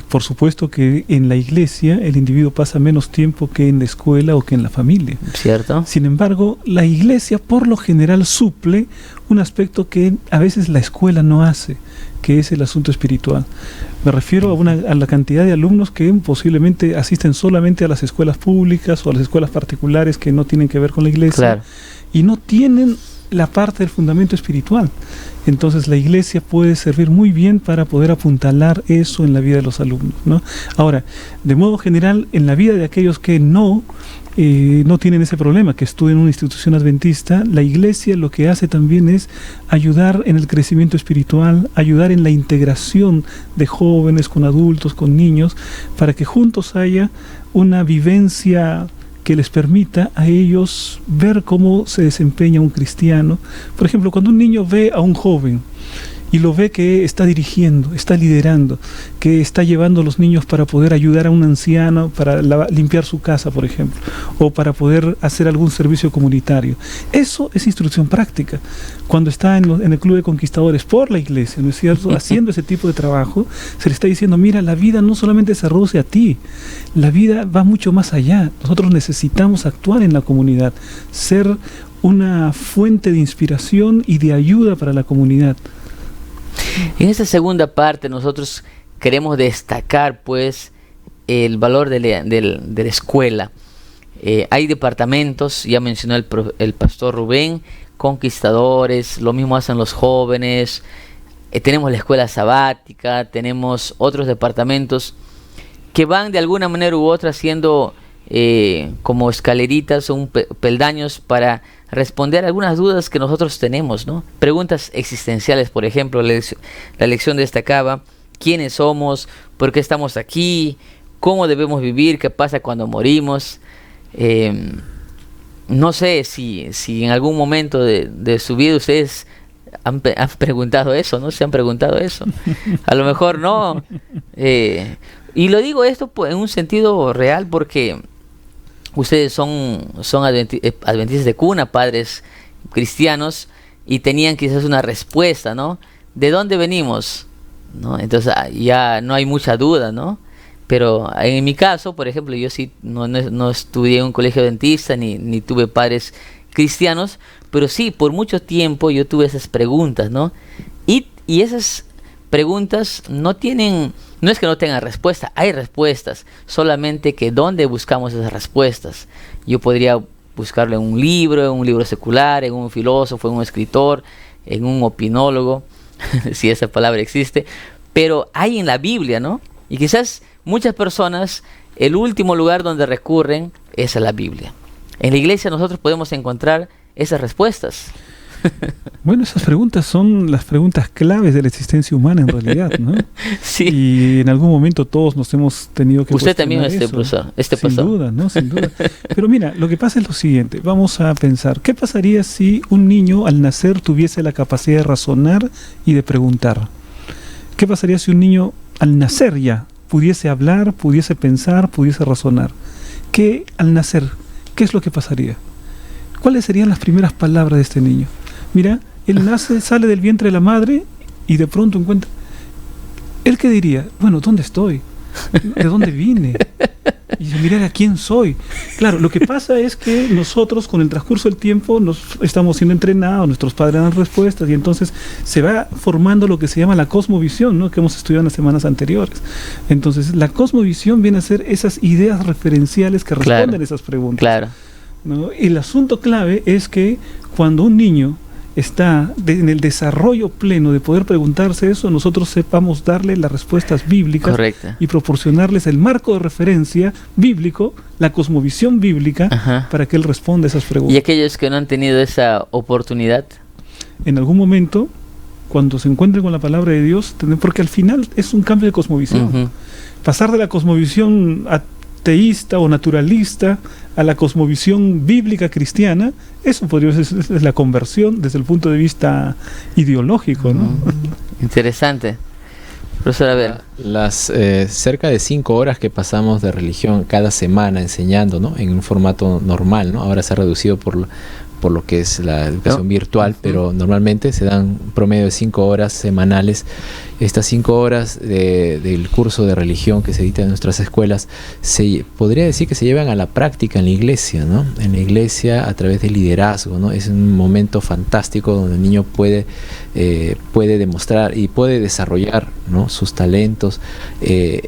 Speaker 2: por supuesto que en la iglesia el individuo pasa menos tiempo que en la escuela o que en la familia.
Speaker 1: ¿Cierto?
Speaker 2: Sin embargo, la iglesia por lo general suple un aspecto que a veces la escuela no hace, que es el asunto espiritual. Me refiero a la cantidad de alumnos que posiblemente asisten solamente a las escuelas públicas o a las escuelas particulares que no tienen que ver con la iglesia.
Speaker 1: Claro.
Speaker 2: Y no tienen la parte del fundamento espiritual. Entonces la iglesia puede servir muy bien para poder apuntalar eso en la vida de los alumnos, ¿no? Ahora, de modo general, en la vida de aquellos que no tienen ese problema, que estudian en una institución adventista, la iglesia lo que hace también es ayudar en el crecimiento espiritual, ayudar en la integración de jóvenes con adultos, con niños, para que juntos haya una vivencia que les permita a ellos ver cómo se desempeña un cristiano. Por ejemplo, cuando un niño ve a un joven y lo ve que está dirigiendo, está liderando, que está llevando a los niños para poder ayudar a un anciano, para limpiar su casa, por ejemplo, o para poder hacer algún servicio comunitario. Eso es instrucción práctica. Cuando está en el Club de Conquistadores por la iglesia, ¿no es cierto?, haciendo ese tipo de trabajo, se le está diciendo, mira, la vida no solamente se reduce a ti, la vida va mucho más allá. Nosotros necesitamos actuar en la comunidad, ser una fuente de inspiración y de ayuda para la comunidad.
Speaker 1: En esta segunda parte nosotros queremos destacar pues el valor de la escuela. Hay departamentos, ya mencionó el pastor Rubén, conquistadores, lo mismo hacen los jóvenes, tenemos la escuela sabática, tenemos otros departamentos que van de alguna manera u otra haciendo como escaleritas o peldaños para responder algunas dudas que nosotros tenemos, ¿no? Preguntas existenciales, por ejemplo, la lección destacaba quiénes somos, por qué estamos aquí, cómo debemos vivir, qué pasa cuando morimos. No sé si en algún momento de su vida ustedes han preguntado eso, ¿no? Se han preguntado eso. A lo mejor no. Y lo digo esto en un sentido real porque ustedes son adventistas de cuna, padres cristianos, y tenían quizás una respuesta, ¿no? ¿De dónde venimos? ¿No? Entonces ya no hay mucha duda, ¿no? Pero en mi caso, por ejemplo, yo sí no estudié en un colegio adventista ni tuve padres cristianos, pero sí, por mucho tiempo yo tuve esas preguntas, ¿no? Y esas preguntas no es que no tengan respuesta, hay respuestas, solamente que ¿dónde buscamos esas respuestas? Yo podría buscarlo en un libro secular, en un filósofo, en un escritor, en un opinólogo, si esa palabra existe, pero hay en la Biblia, ¿no? Y quizás muchas personas, el último lugar donde recurren es a la Biblia. En la iglesia nosotros podemos encontrar esas respuestas.
Speaker 2: Bueno, esas preguntas son las preguntas claves de la existencia humana en realidad, ¿no?
Speaker 1: Sí.
Speaker 2: Y en algún momento todos nos hemos tenido que
Speaker 1: Usted también,
Speaker 2: profesor.
Speaker 1: pastor.
Speaker 2: Sin duda, ¿no? Sin duda. Pero mira, lo que pasa es lo siguiente. Vamos a pensar, ¿qué pasaría si un niño al nacer tuviese la capacidad de razonar y de preguntar? ¿Qué pasaría si un niño al nacer ya pudiese hablar, pudiese pensar, pudiese razonar? ¿Qué al nacer? ¿Qué es lo que pasaría? ¿Cuáles serían las primeras palabras de este niño? Mira, él nace, sale del vientre de la madre y de pronto encuentra... ¿Él qué diría? Bueno, ¿dónde estoy? ¿De dónde vine? Y dice, mira, ¿a quién soy? Claro, lo que pasa es que nosotros con el transcurso del tiempo nos estamos siendo entrenados, nuestros padres dan respuestas y entonces se va formando lo que se llama la cosmovisión, ¿no? Que hemos estudiado en las semanas anteriores. Entonces, la cosmovisión viene a ser esas ideas referenciales que responden a esas preguntas.
Speaker 1: Claro.
Speaker 2: ¿No? El asunto clave es que cuando un niño está en el desarrollo pleno de poder preguntarse eso, nosotros sepamos darle las respuestas bíblicas.
Speaker 1: Correcto.
Speaker 2: Y proporcionarles el marco de referencia bíblico, la cosmovisión bíblica,
Speaker 1: Ajá.
Speaker 2: para que él responda a esas preguntas.
Speaker 1: ¿Y aquellos que no han tenido esa oportunidad?
Speaker 2: En algún momento, cuando se encuentren con la palabra de Dios, porque al final es un cambio de cosmovisión.
Speaker 1: Uh-huh.
Speaker 2: Pasar de la cosmovisión ateísta o naturalista a la cosmovisión bíblica cristiana, eso podría ser es la conversión desde el punto de vista ideológico, ¿no?
Speaker 1: Interesante. Profesor, a ver.
Speaker 3: Las cerca de 5 horas que pasamos de religión cada semana enseñando, ¿no? En un formato normal, ¿no? Ahora se ha reducido por lo que es la educación virtual, pero normalmente se dan un promedio de 5 horas semanales. Estas 5 horas del curso de religión que se edita en nuestras escuelas, se podría decir que se llevan a la práctica en la iglesia, ¿no? En la iglesia a través del liderazgo, ¿no? Es un momento fantástico donde el niño puede demostrar y puede desarrollar, ¿no? Sus talentos,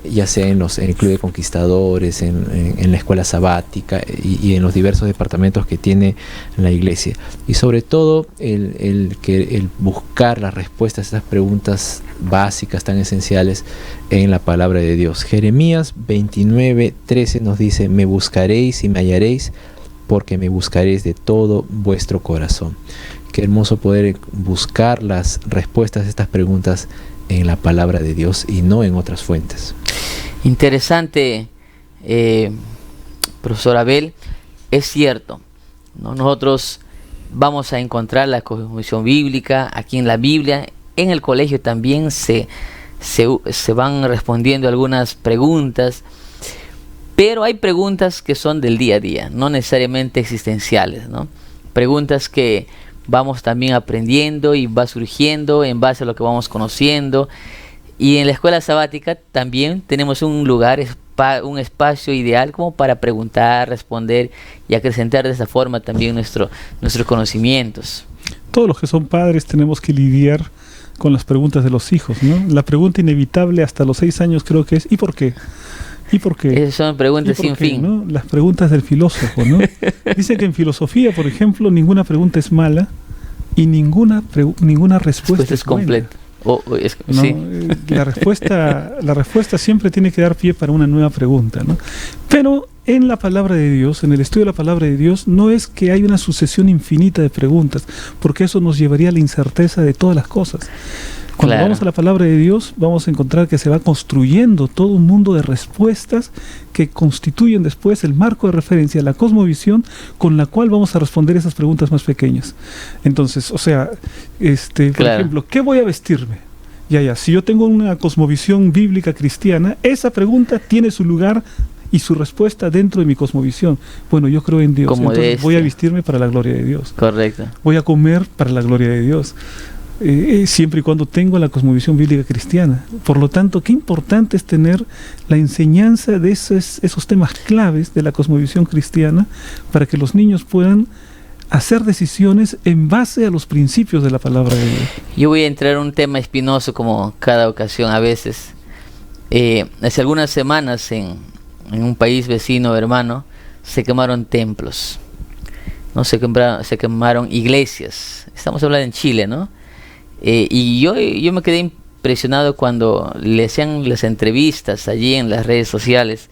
Speaker 3: ya sea en el Club de Conquistadores, en la escuela sabática y en los diversos departamentos que tiene la iglesia. Y sobre todo el buscar las respuestas a estas preguntas básicas tan esenciales en la palabra de Dios. Jeremías 29:13 nos dice: me buscaréis y me hallaréis, porque me buscaréis de todo vuestro corazón. Qué hermoso poder buscar las respuestas a estas preguntas en la palabra de Dios y no en otras fuentes.
Speaker 1: Interesante, profesor Abel. Es cierto, ¿no? Nosotros vamos a encontrar la cosmovisión bíblica aquí en la Biblia. En el colegio también se van respondiendo algunas preguntas, pero hay preguntas que son del día a día, no necesariamente existenciales, ¿no? Preguntas que vamos también aprendiendo y va surgiendo en base a lo que vamos conociendo. Y en la escuela sabática también tenemos un lugar, un espacio ideal como para preguntar, responder y acrecentar de esa forma también nuestros conocimientos.
Speaker 2: Todos los que son padres tenemos que lidiar con las preguntas de los hijos, ¿no? La pregunta inevitable hasta los 6 años creo que es ¿y por qué? ¿Y por qué?
Speaker 1: Esas son preguntas sin fin,
Speaker 2: ¿no? Las preguntas del filósofo, ¿no? Dicen que en filosofía, por ejemplo, ninguna pregunta es mala y ninguna respuesta es
Speaker 1: completa.
Speaker 2: ¿no?
Speaker 1: Sí.
Speaker 2: La respuesta siempre tiene que dar pie para una nueva pregunta, ¿no? Pero en la palabra de Dios, en el estudio de la palabra de Dios, no es que hay una sucesión infinita de preguntas, porque eso nos llevaría a la incerteza de todas las cosas. Cuando
Speaker 1: Claro.
Speaker 2: vamos a la palabra de Dios, vamos a encontrar que se va construyendo todo un mundo de respuestas que constituyen después el marco de referencia, la cosmovisión con la cual vamos a responder esas preguntas más pequeñas. Entonces, o sea, por
Speaker 1: Claro.
Speaker 2: ejemplo, ¿qué voy a vestirme? Ya, si yo tengo una cosmovisión bíblica cristiana, esa pregunta tiene su lugar y su respuesta dentro de mi cosmovisión. Bueno, yo creo en Dios,
Speaker 1: Como
Speaker 2: entonces voy a
Speaker 1: modestia.
Speaker 2: vestirme para la gloria de Dios.
Speaker 1: Correcto.
Speaker 2: Voy a comer para la gloria de Dios, siempre y cuando tengo la cosmovisión bíblica cristiana. Por lo tanto, qué importante es tener la enseñanza de esos temas claves de la cosmovisión cristiana para que los niños puedan hacer decisiones en base a los principios de la palabra de Dios.
Speaker 1: Yo voy a entrar en un tema espinoso como cada ocasión a veces. Hace algunas semanas en un país vecino, hermano, se quemaron templos. No se quemaron iglesias. Estamos hablando en Chile, ¿no? Y yo me quedé impresionado cuando le hacían las entrevistas allí en las redes sociales.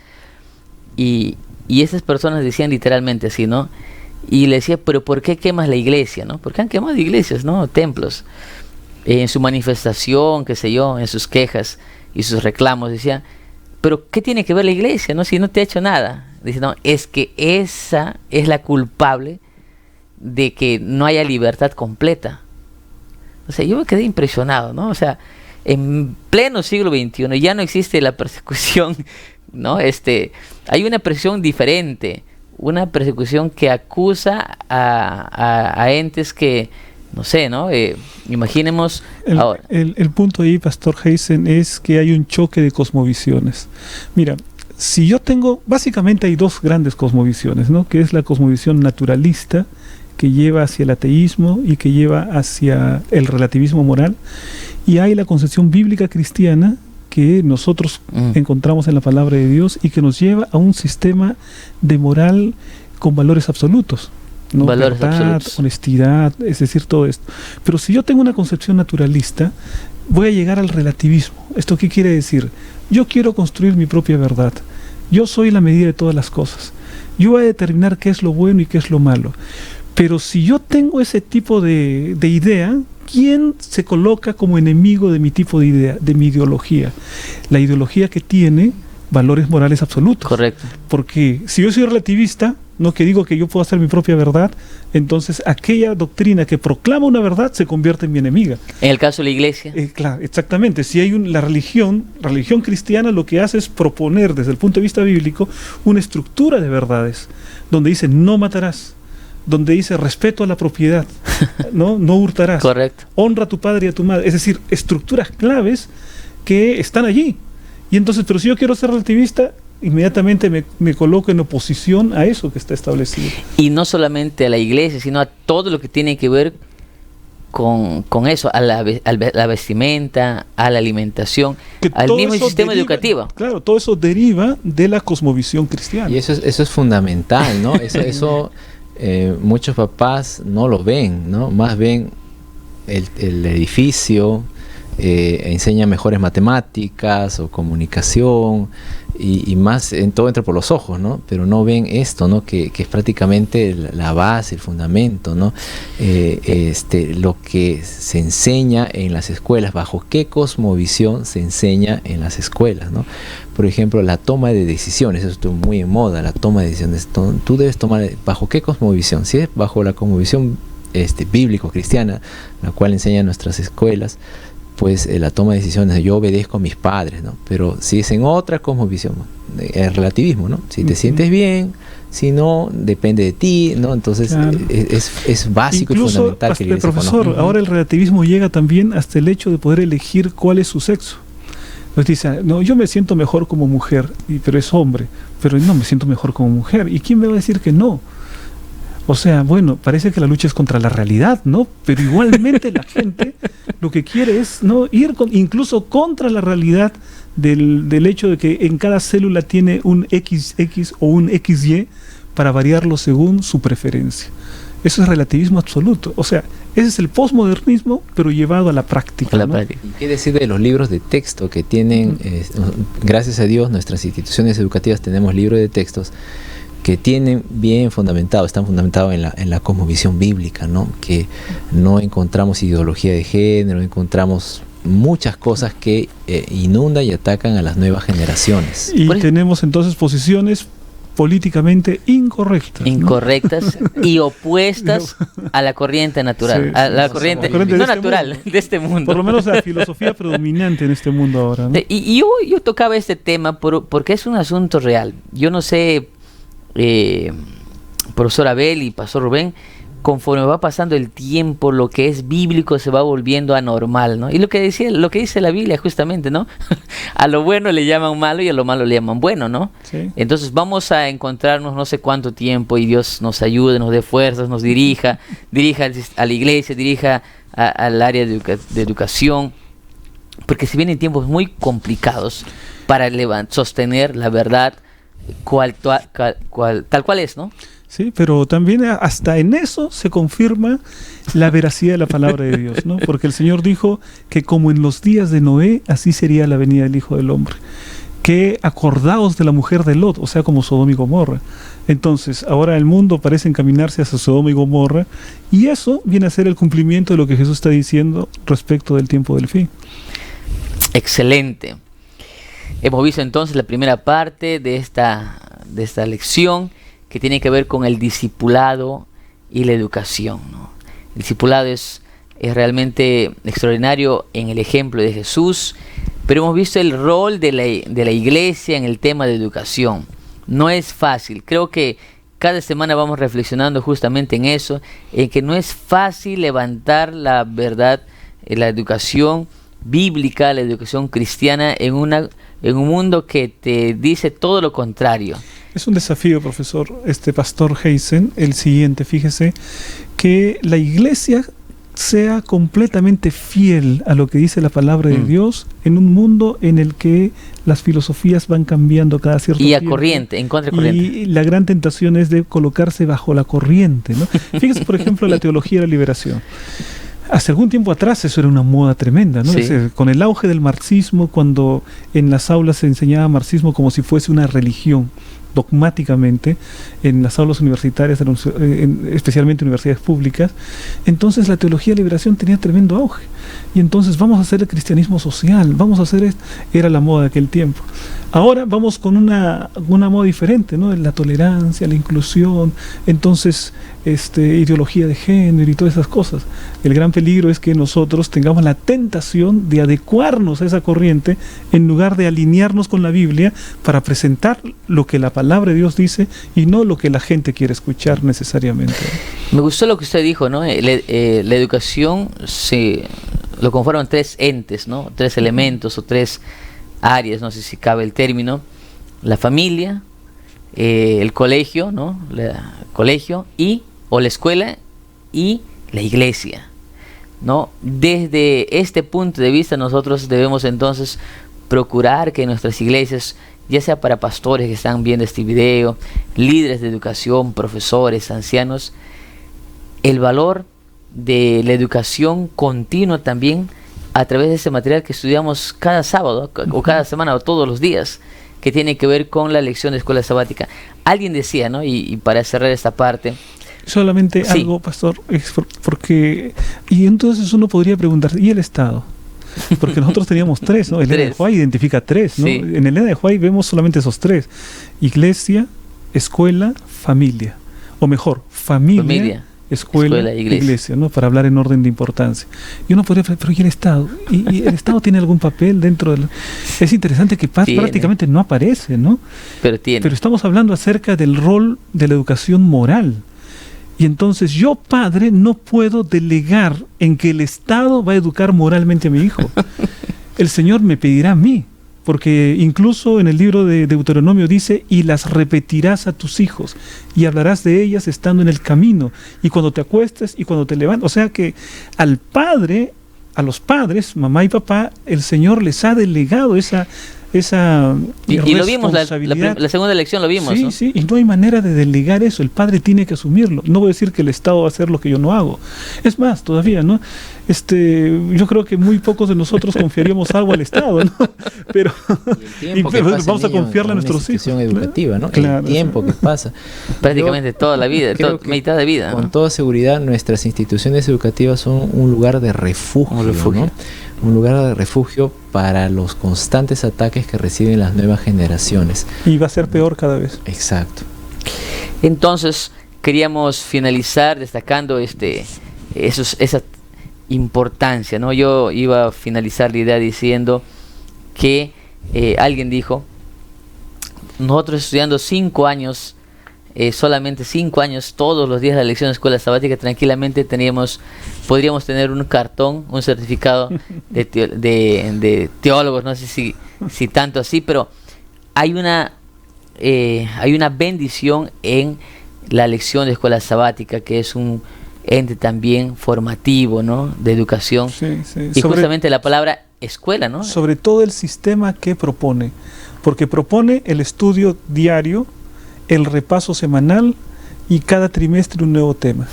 Speaker 1: Y esas personas decían literalmente así, ¿no? Y le decía, pero ¿por qué quemas la iglesia, no? ¿Por qué han quemado iglesias, no? Templos. En su manifestación, qué sé yo, en sus quejas y sus reclamos, decía, pero ¿qué tiene que ver la iglesia, no? Si no te ha hecho nada. Dice, no, es que esa es la culpable de que no haya libertad completa. O sea, yo me quedé impresionado, ¿no? O sea, en pleno siglo XXI ya no existe la persecución, ¿no? Hay una persecución diferente, una persecución que acusa a entes que, no sé, ¿no? Imaginemos ahora.
Speaker 2: El punto ahí, Pastor Heisen, es que hay un choque de cosmovisiones. Mira, si yo tengo, básicamente hay dos grandes cosmovisiones, ¿no? Que es la cosmovisión naturalista, que lleva hacia el ateísmo y que lleva hacia el relativismo moral, y hay la concepción bíblica cristiana que nosotros encontramos en la palabra de Dios y que nos lleva a un sistema de moral con valores absolutos, ¿no?
Speaker 1: Valores
Speaker 2: Verdad,
Speaker 1: absolutos.
Speaker 2: honestidad, es decir, todo esto. Pero si yo tengo una concepción naturalista, voy a llegar al relativismo. ¿Esto qué quiere decir? Yo quiero construir mi propia verdad. Yo soy la medida de todas las cosas. Yo voy a determinar qué es lo bueno y qué es lo malo. Pero si yo tengo ese tipo de idea, ¿quién se coloca como enemigo de mi tipo de idea, de mi ideología? La ideología que tiene valores morales absolutos.
Speaker 1: Correcto.
Speaker 2: Porque si yo soy relativista, no que digo que yo puedo hacer mi propia verdad, entonces aquella doctrina que proclama una verdad se convierte en mi enemiga.
Speaker 1: En el caso de la iglesia.
Speaker 2: Claro, exactamente. Si hay la religión cristiana lo que hace es proponer desde el punto de vista bíblico una estructura de verdades, donde dice no matarás, donde dice respeto a la propiedad, no hurtarás,
Speaker 1: Correcto.
Speaker 2: honra a tu padre y a tu madre, es decir, estructuras claves que están allí. Y entonces, pero si yo quiero ser relativista, inmediatamente me coloco en oposición a eso que está establecido.
Speaker 1: Y no solamente a la iglesia, sino a todo lo que tiene que ver con eso, a la vestimenta, a la alimentación,
Speaker 2: Que
Speaker 1: al
Speaker 2: todo
Speaker 1: mismo
Speaker 2: eso
Speaker 1: sistema educativo.
Speaker 2: Claro, todo eso deriva de la cosmovisión cristiana.
Speaker 3: Y eso es fundamental, ¿no? Eso muchos papás no lo ven, ¿no? Más ven el edificio, enseña mejores matemáticas o comunicación y más en todo entra por los ojos, ¿no? Pero no ven esto, ¿no? Que es prácticamente la base, el fundamento, ¿no? Lo que se enseña en las escuelas, bajo qué cosmovisión se enseña en las escuelas, ¿no? Por ejemplo, la toma de decisiones, eso está muy en moda, la toma de decisiones. Tú debes tomar, ¿bajo qué cosmovisión? Si es bajo la cosmovisión bíblico-cristiana, la cual enseñan nuestras escuelas, pues la toma de decisiones, yo obedezco a mis padres, ¿no? Pero si es en otra cosmovisión, el relativismo, ¿no? Si te sientes bien, si no, depende de ti, ¿no? Entonces
Speaker 2: Claro.
Speaker 3: es básico
Speaker 2: Incluso,
Speaker 3: y fundamental
Speaker 2: hasta
Speaker 3: que la iglesia
Speaker 2: profesor,
Speaker 3: conozca.
Speaker 2: ahora el relativismo llega también hasta el hecho de poder elegir cuál es su sexo. Nos dice, no, yo me siento mejor como mujer, pero es hombre, pero no, me siento mejor como mujer. ¿Y quién me va a decir que no? O sea, bueno, parece que la lucha es contra la realidad, ¿no? Pero igualmente la gente lo que quiere es no ir incluso contra la realidad del hecho de que en cada célula tiene un XX o un XY para variarlo según su preferencia. Eso es relativismo absoluto. O sea, ese es el posmodernismo, pero llevado a la práctica.
Speaker 1: A la
Speaker 2: ¿no?
Speaker 1: práctica.
Speaker 3: ¿Y qué decir de los libros de texto que tienen? Gracias a Dios, nuestras instituciones educativas tenemos libros de textos que tienen bien fundamentado, están fundamentados en la cosmovisión bíblica, ¿no? Que no encontramos ideología de género, no encontramos muchas cosas que inundan y atacan a las nuevas generaciones.
Speaker 2: Y tenemos entonces posiciones políticamente incorrectas
Speaker 1: y opuestas a la corriente natural, a la corriente no natural de este mundo.
Speaker 2: Por lo menos la filosofía predominante en este mundo ahora, ¿no?
Speaker 1: Y yo tocaba este tema porque es un asunto real. Yo no sé, profesor Abel y pastor Rubén, conforme va pasando el tiempo, lo que es bíblico se va volviendo anormal, ¿no? Y lo que dice la Biblia justamente, ¿no? A lo bueno le llaman malo y a lo malo le llaman bueno, ¿no?
Speaker 2: Sí.
Speaker 1: Entonces vamos a encontrarnos no sé cuánto tiempo y Dios nos ayude, nos dé fuerzas, nos dirija a la iglesia, dirija al área de educación, porque se vienen tiempos muy complicados para sostener la verdad tal cual es, ¿no?
Speaker 2: Sí, pero también hasta en eso se confirma la veracidad de la palabra de Dios, ¿no? Porque el Señor dijo que como en los días de Noé, así sería la venida del Hijo del Hombre. Que acordaos de la mujer de Lot, o sea, como Sodoma y Gomorra. Entonces, ahora el mundo parece encaminarse hacia Sodoma y Gomorra, y eso viene a ser el cumplimiento de lo que Jesús está diciendo respecto del tiempo del fin.
Speaker 1: Excelente. Hemos visto entonces la primera parte de esta lección, que tiene que ver con el discipulado y la educación, ¿no? El discipulado es realmente extraordinario en el ejemplo de Jesús, pero hemos visto el rol de la iglesia en el tema de educación. No es fácil. Creo que cada semana vamos reflexionando justamente en eso, en que no es fácil levantar la verdad, la educación bíblica, la educación cristiana en un mundo que te dice todo lo contrario.
Speaker 2: Es un desafío, profesor, pastor Heisen, el siguiente, fíjese, que la iglesia sea completamente fiel a lo que dice la palabra de Dios en un mundo en el que las filosofías van cambiando cada cierto tiempo. Y a
Speaker 1: corriente, en contra de corriente.
Speaker 2: Y la gran tentación es de colocarse bajo la corriente, ¿no? Fíjese, por ejemplo, la teología de la liberación. Hace algún tiempo atrás eso era una moda tremenda, ¿no?
Speaker 1: Sí.
Speaker 2: Con el auge del marxismo, cuando en las aulas se enseñaba marxismo como si fuese una religión, dogmáticamente, en las aulas universitarias, especialmente universidades públicas, entonces la teología de liberación tenía tremendo auge. Y entonces vamos a hacer el cristianismo social, vamos a hacer era la moda de aquel tiempo. Ahora vamos con una moda diferente, ¿no? La tolerancia, la inclusión, entonces ideología de género y todas esas cosas. El gran peligro es que nosotros tengamos la tentación de adecuarnos a esa corriente en lugar de alinearnos con la Biblia para presentar lo que la palabra de Dios dice y no lo que la gente quiere escuchar necesariamente.
Speaker 1: Me gustó lo que usted dijo, ¿no? La educación lo conforman tres entes, ¿no? Tres elementos o tres áreas, no sé si cabe el término: la familia, el colegio, ¿no? Colegio o la escuela y la iglesia, ¿no? Desde este punto de vista nosotros debemos entonces procurar que nuestras iglesias, ya sea para pastores que están viendo este video, líderes de educación, profesores, ancianos, el valor de la educación continua también a través de ese material que estudiamos cada sábado o cada semana o todos los días, que tiene que ver con la lección de escuela sabática. Alguien decía, ¿no? Y para cerrar esta parte,
Speaker 2: solamente
Speaker 1: sí,
Speaker 2: algo, pastor, porque y entonces uno podría preguntarse, ¿y el Estado? Porque nosotros teníamos tres, ¿no? Elena de White identifica tres, ¿no? Sí. En Elena de White vemos solamente esos tres: iglesia, escuela, familia. O mejor, familia, escuela, iglesia, ¿no? Para hablar en orden de importancia. Y uno podría decir, pero ¿y el Estado? ¿Y el Estado tiene algún papel dentro del...? Es interesante que prácticamente no aparece, ¿no? Pero estamos hablando acerca del rol de la educación moral. Y entonces yo, padre, no puedo delegar en que el Estado va a educar moralmente a mi hijo. El Señor me pedirá a mí, porque incluso en el libro de Deuteronomio dice: y las repetirás a tus hijos, y hablarás de ellas estando en el camino, y cuando te acuestes y cuando te levantes. O sea que a los padres, mamá y papá, el Señor les ha delegado esa y lo vimos, la segunda lección lo vimos, sí, ¿no? Sí, y no hay manera de delegar eso. El padre tiene que asumirlo. No voy a decir que el Estado va a hacer lo que yo no hago. Es más, todavía, ¿no? Yo creo que muy pocos de nosotros confiaríamos algo al Estado, ¿no? Pero vamos a confiarle a nuestros hijos.
Speaker 3: Educativa, ¿no?
Speaker 2: Claro,
Speaker 3: el tiempo que pasa.
Speaker 1: Prácticamente toda la vida, mitad de vida.
Speaker 3: Con toda seguridad, nuestras instituciones educativas son un lugar de refugio, ¿no? un lugar de refugio para los constantes ataques que reciben las nuevas generaciones.
Speaker 2: Y va a ser peor cada vez.
Speaker 3: Exacto.
Speaker 1: Entonces, queríamos finalizar destacando esa importancia, ¿no? Yo iba a finalizar la idea diciendo que alguien dijo, nosotros estudiando 5 años, solamente 5 años, todos los días de la lección de escuela sabática, tranquilamente podríamos tener un cartón, un certificado de teólogos, no sé si tanto así, pero hay una bendición en la lección de escuela sabática, que es un ente también formativo, ¿no? De educación.
Speaker 2: Sí, sí.
Speaker 1: Y justamente la palabra escuela, ¿no?
Speaker 2: Sobre todo el sistema que propone, porque propone el estudio diario, el repaso semanal y cada trimestre un nuevo tema.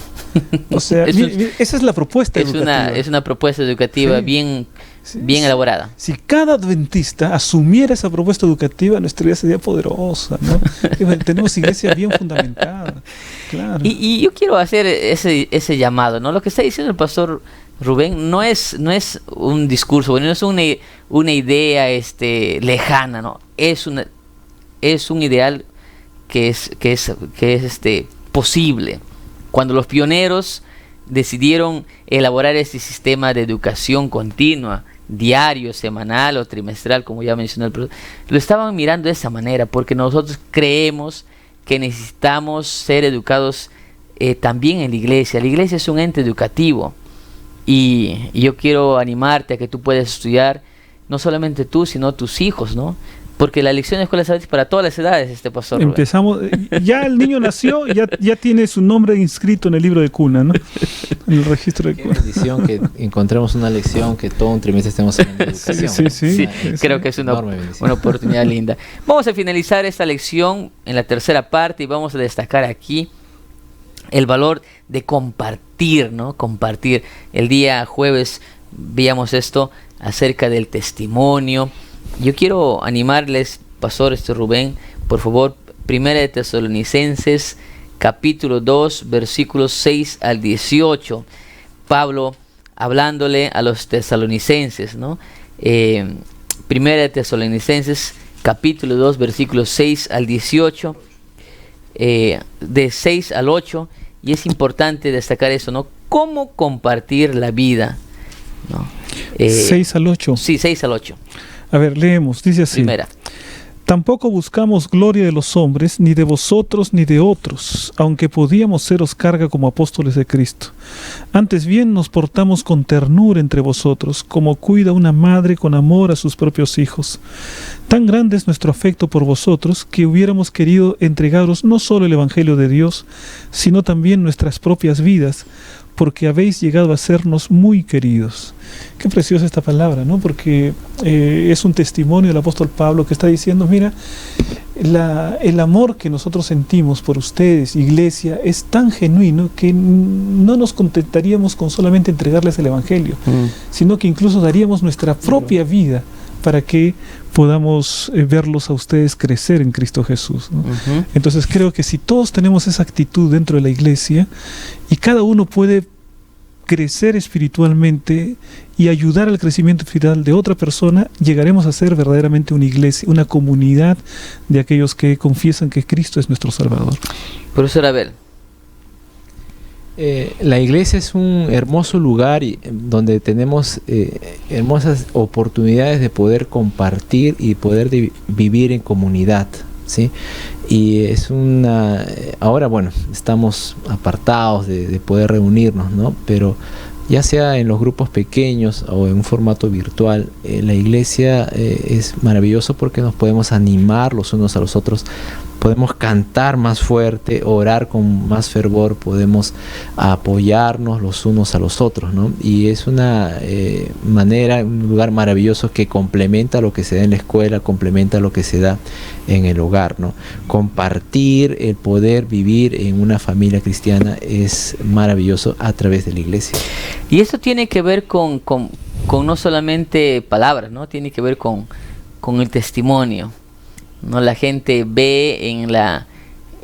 Speaker 2: O sea, esa es la propuesta educativa.
Speaker 1: Es una propuesta educativa
Speaker 2: Sí.
Speaker 1: bien
Speaker 2: Sí,
Speaker 1: elaborada.
Speaker 2: Si cada adventista asumiera esa propuesta educativa, nuestra iglesia sería poderosa, ¿no? Tenemos iglesia bien fundamentada. Claro.
Speaker 1: Y yo quiero hacer ese llamado, ¿no? Lo que está diciendo el pastor Rubén no es un discurso, no es una idea lejana, ¿no? Es un ideal que es posible. Cuando los pioneros decidieron elaborar este sistema de educación continua, diario, semanal o trimestral, como ya mencionó el profesor, lo estaban mirando de esa manera, porque nosotros creemos que necesitamos ser educados también en la iglesia. La iglesia es un ente educativo, y yo quiero animarte a que tú puedas estudiar, no solamente tú, sino tus hijos, ¿no? Porque la lección de escuela sabática es para todas las edades, pastor Rubén.
Speaker 2: Empezamos, ya el niño nació, ya tiene su nombre inscrito en el libro de cuna, ¿no? En el registro de
Speaker 3: Qué
Speaker 2: cuna.
Speaker 3: bendición que encontremos una lección que todo un trimestre estemos hablando de educación.
Speaker 1: Sí, creo que es una oportunidad linda. Vamos a finalizar esta lección en la tercera parte y vamos a destacar aquí el valor de compartir, ¿no? Compartir. El día jueves veíamos esto acerca del testimonio. Yo quiero animarles, pastor Rubén, por favor, 1 de Tesalonicenses, capítulo 2, versículos 6 al 18. Pablo hablándole a los tesalonicenses, ¿no? 1 de Tesalonicenses, capítulo 2, versículos 6 al 18, de 6 al 8, y es importante destacar eso, ¿no? ¿Cómo compartir la vida? ¿No?
Speaker 2: 6 al 8.
Speaker 1: Sí, 6 al 8.
Speaker 2: A ver, leemos, dice así.
Speaker 1: Primera.
Speaker 2: Tampoco buscamos gloria de los hombres, ni de vosotros, ni de otros, aunque podíamos seros carga como apóstoles de Cristo. Antes bien nos portamos con ternura entre vosotros, como cuida una madre con amor a sus propios hijos. Tan grande es nuestro afecto por vosotros, que hubiéramos querido entregaros no solo el Evangelio de Dios, sino también nuestras propias vidas, porque habéis llegado a sernos muy queridos. Qué preciosa esta palabra, ¿no? Porque es un testimonio del apóstol Pablo que está diciendo, mira, el amor que nosotros sentimos por ustedes, iglesia, es tan genuino que no nos contentaríamos con solamente entregarles el Evangelio, sino que incluso daríamos nuestra propia vida para que podamos verlos a ustedes crecer en Cristo Jesús, ¿no? Entonces creo que si todos tenemos esa actitud dentro de la iglesia y cada uno puede crecer espiritualmente y ayudar al crecimiento espiritual de otra persona, llegaremos a ser verdaderamente una iglesia, una comunidad de aquellos que confiesan que Cristo es nuestro Salvador.
Speaker 1: Profesor Abel.
Speaker 3: La iglesia es un hermoso lugar donde tenemos hermosas oportunidades de poder compartir y poder vivir en comunidad, ¿sí? Y es ahora bueno, estamos apartados de poder reunirnos, ¿no? Pero ya sea en los grupos pequeños o en un formato virtual, la iglesia es maravilloso porque nos podemos animar los unos a los otros, podemos cantar más fuerte, orar con más fervor, podemos apoyarnos los unos a los otros, ¿no? Y es una manera, un lugar maravilloso que complementa lo que se da en la escuela, complementa lo que se da en el hogar, ¿no? Compartir, el poder vivir en una familia cristiana es maravilloso a través de la iglesia.
Speaker 1: Y eso tiene que ver con no solamente palabras, ¿no? Tiene que ver con el testimonio, ¿no? La gente ve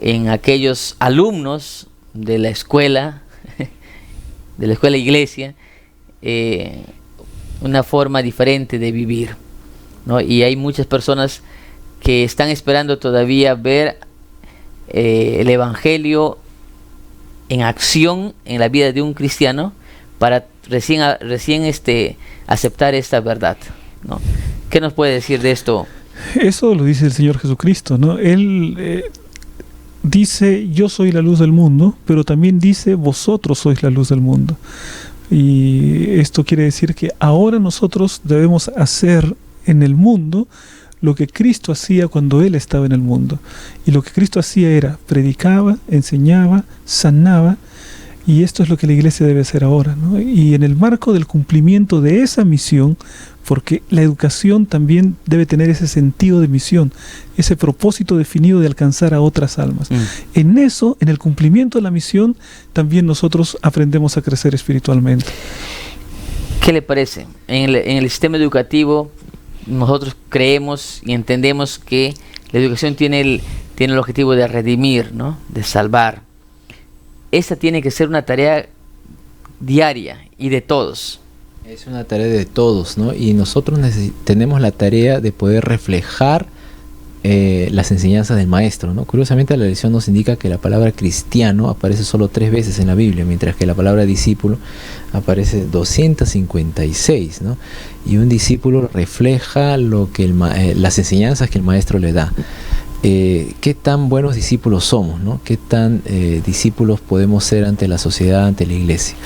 Speaker 1: en aquellos alumnos de la escuela iglesia, una forma diferente de vivir, ¿no? Y hay muchas personas que están esperando todavía ver el Evangelio en acción en la vida de un cristiano para recién aceptar esta verdad, ¿no? ¿Qué nos puede decir de esto?
Speaker 2: Eso lo dice el Señor Jesucristo, ¿no? Él dice, yo soy la luz del mundo, pero también dice, vosotros sois la luz del mundo. Y esto quiere decir que ahora nosotros debemos hacer en el mundo lo que Cristo hacía cuando Él estaba en el mundo. Y lo que Cristo hacía era, predicaba, enseñaba, sanaba, y esto es lo que la iglesia debe hacer ahora, ¿no? Y en el marco del cumplimiento de esa misión, porque la educación también debe tener ese sentido de misión, ese propósito definido de alcanzar a otras almas. En eso, en el cumplimiento de la misión, también nosotros aprendemos a crecer espiritualmente.
Speaker 1: ¿Qué le parece? En el sistema educativo, nosotros creemos y entendemos que la educación tiene el objetivo de redimir, ¿no? De salvar. Esta tiene que ser una tarea diaria y de todos.
Speaker 3: Es una tarea de todos, ¿no? Y nosotros tenemos la tarea de poder reflejar las enseñanzas del maestro, ¿no? Curiosamente la lección nos indica que la palabra cristiano aparece solo 3 veces en la Biblia, mientras que la palabra discípulo aparece 256, ¿no? Y un discípulo refleja lo que las enseñanzas que el maestro le da. Qué tan buenos discípulos somos, ¿no? Qué tan discípulos podemos ser ante la sociedad, ante la iglesia.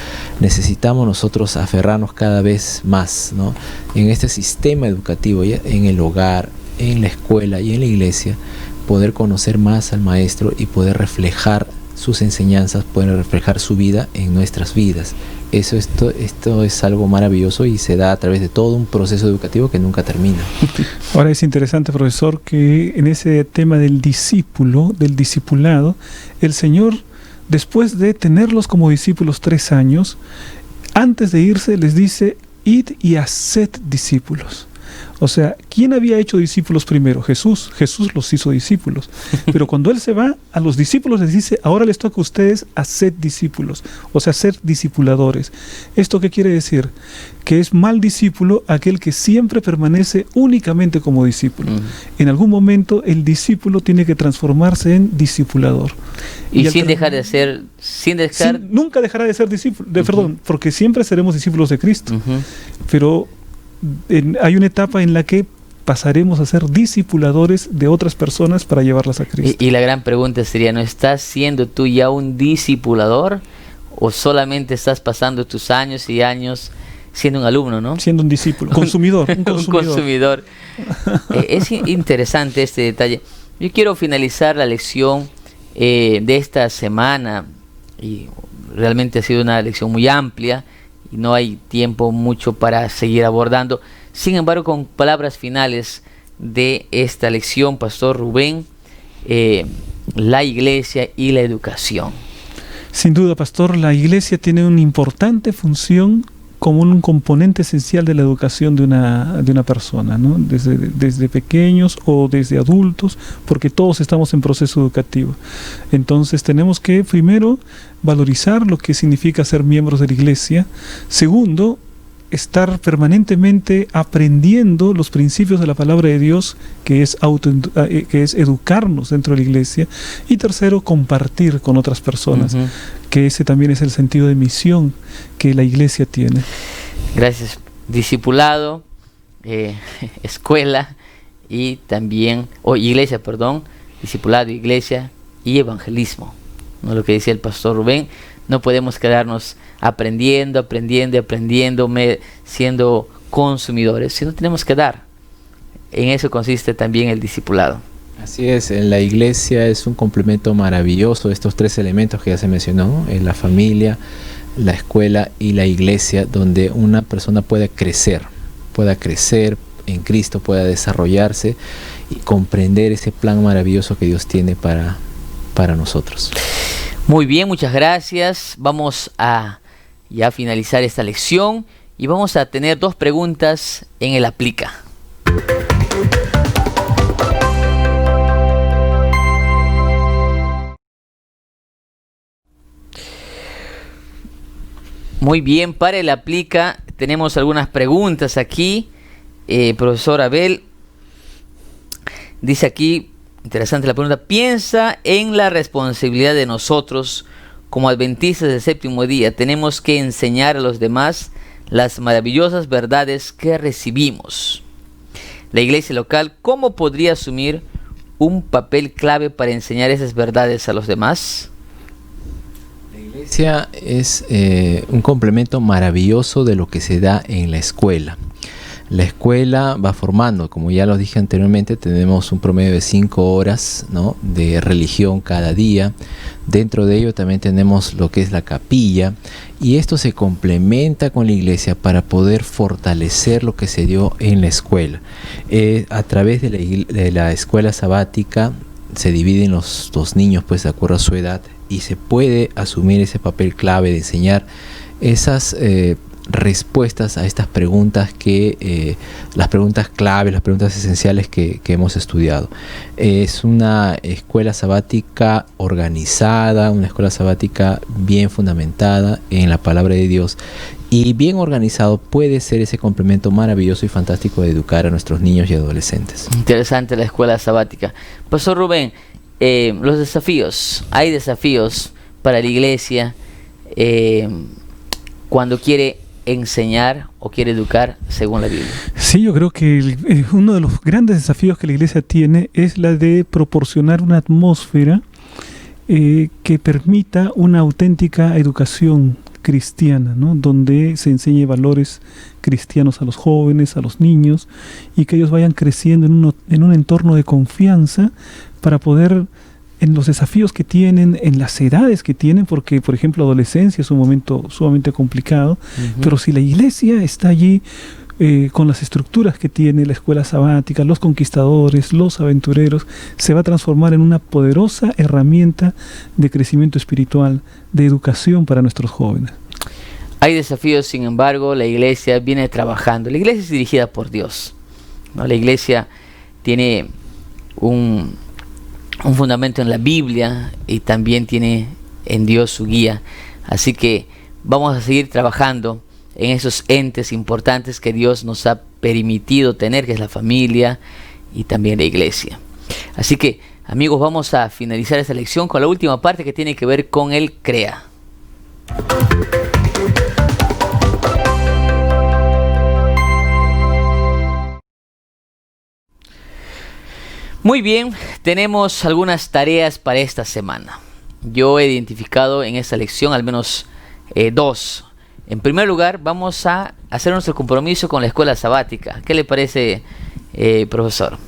Speaker 3: Necesitamos nosotros aferrarnos cada vez más, ¿no? En este sistema educativo, ya en el hogar, en la escuela y en la iglesia, poder conocer más al maestro y poder reflejar sus enseñanzas, poder reflejar su vida en nuestras vidas. Esto es algo maravilloso y se da a través de todo un proceso educativo que nunca termina.
Speaker 2: Ahora es interesante, profesor, que en ese tema del discípulo, del discipulado, el Señor, después de tenerlos como discípulos 3 años, antes de irse les dice, id y haced discípulos. O sea, ¿quién había hecho discípulos primero? Jesús. Jesús los hizo discípulos. Pero cuando Él se va, a los discípulos les dice, ahora les toca a ustedes hacer discípulos. O sea, ser discipuladores. ¿Esto qué quiere decir? Que es mal discípulo aquel que siempre permanece únicamente como discípulo. En algún momento el discípulo tiene que transformarse en discipulador.
Speaker 1: Y sin dejar de ser...
Speaker 2: nunca dejará de ser discípulo. Perdón, porque siempre seremos discípulos de Cristo. Pero... hay una etapa en la que pasaremos a ser discipuladores de otras personas para llevarlas a Cristo.
Speaker 1: Y la gran pregunta sería, ¿no estás siendo tú ya un discipulador o solamente estás pasando tus años y años siendo un alumno, ¿no? Siendo
Speaker 2: un discípulo, consumidor.
Speaker 1: Un consumidor. Es interesante este detalle. Yo quiero finalizar la lección de esta semana, y realmente ha sido una lección muy amplia y no hay tiempo mucho para seguir abordando. Sin embargo, con palabras finales de esta lección, Pastor Rubén, la iglesia y la educación.
Speaker 2: Sin duda, Pastor, la iglesia tiene una importante función como un componente esencial de la educación de una persona, ¿no? Desde pequeños o desde adultos, porque todos estamos en proceso educativo. Entonces tenemos que, primero, valorizar lo que significa ser miembros de la iglesia. Segundo, estar permanentemente aprendiendo los principios de la palabra de Dios, que es educarnos dentro de la iglesia. Y tercero, compartir con otras personas, que ese también es el sentido de misión que la iglesia tiene.
Speaker 1: Gracias. Discipulado, escuela y también, iglesia, perdón, discipulado, iglesia y evangelismo, ¿no? Lo que decía el Pastor Rubén, no podemos quedarnos aprendiendo, siendo consumidores, sino tenemos que dar. En eso consiste también el discipulado.
Speaker 3: Así es, en la iglesia es un complemento maravilloso de estos 3 elementos que ya se mencionó, ¿no? En la familia, la escuela y la iglesia, donde una persona pueda crecer en Cristo, pueda desarrollarse y comprender ese plan maravilloso que Dios tiene para nosotros.
Speaker 1: Muy bien, muchas gracias. Vamos a ya finalizar esta lección y vamos a tener 2 preguntas en el Aplica. Muy bien, para el aplica, tenemos algunas preguntas aquí. Profesor Abel, dice aquí, interesante la pregunta, piensa en la responsabilidad de nosotros como adventistas del séptimo día. Tenemos que enseñar a los demás las maravillosas verdades que recibimos. La iglesia local, ¿cómo podría asumir un papel clave para enseñar esas verdades a los demás?
Speaker 3: La iglesia es un complemento maravilloso de lo que se da en la escuela. La escuela va formando, como ya lo dije anteriormente, tenemos un promedio de 5 horas, ¿no?, de religión cada día. Dentro de ello también tenemos lo que es la capilla, y esto se complementa con la iglesia para poder fortalecer lo que se dio en la escuela. A través de la escuela sabática se dividen los niños pues de acuerdo a su edad, y se puede asumir ese papel clave de enseñar esas respuestas a estas preguntas las preguntas claves, las preguntas esenciales que hemos estudiado. Es una escuela sabática organizada, una escuela sabática bien fundamentada en la palabra de Dios, y bien organizado puede ser ese complemento maravilloso y fantástico de educar a nuestros niños y adolescentes.
Speaker 1: Interesante la escuela sabática. Pastor Rubén, los desafíos, hay desafíos para la iglesia cuando quiere enseñar o quiere educar según la Biblia.
Speaker 2: Sí, yo creo que uno de los grandes desafíos que la iglesia tiene es la de proporcionar una atmósfera que permita una auténtica educación cristiana, ¿no?, donde se enseñe valores cristianos a los jóvenes, a los niños, y que ellos vayan creciendo en un entorno de confianza para poder, en los desafíos que tienen, en las edades que tienen, porque por ejemplo adolescencia es un momento sumamente complicado, pero si la iglesia está allí con las estructuras que tiene la escuela sabática, los conquistadores, los aventureros, se va a transformar en una poderosa herramienta de crecimiento espiritual, de educación para nuestros jóvenes.
Speaker 1: Hay desafíos, sin embargo, la iglesia viene trabajando. La iglesia es dirigida por Dios, ¿no? La iglesia tiene un fundamento en la Biblia y también tiene en Dios su guía. Así que vamos a seguir trabajando en esos entes importantes que Dios nos ha permitido tener, que es la familia y también la iglesia. Así que, amigos, vamos a finalizar esta lección con la última parte que tiene que ver con el CREA. Muy bien, tenemos algunas tareas para esta semana. Yo he identificado en esta lección al menos dos. En primer lugar, vamos a hacer nuestro compromiso con la escuela sabática. ¿Qué le parece, profesor?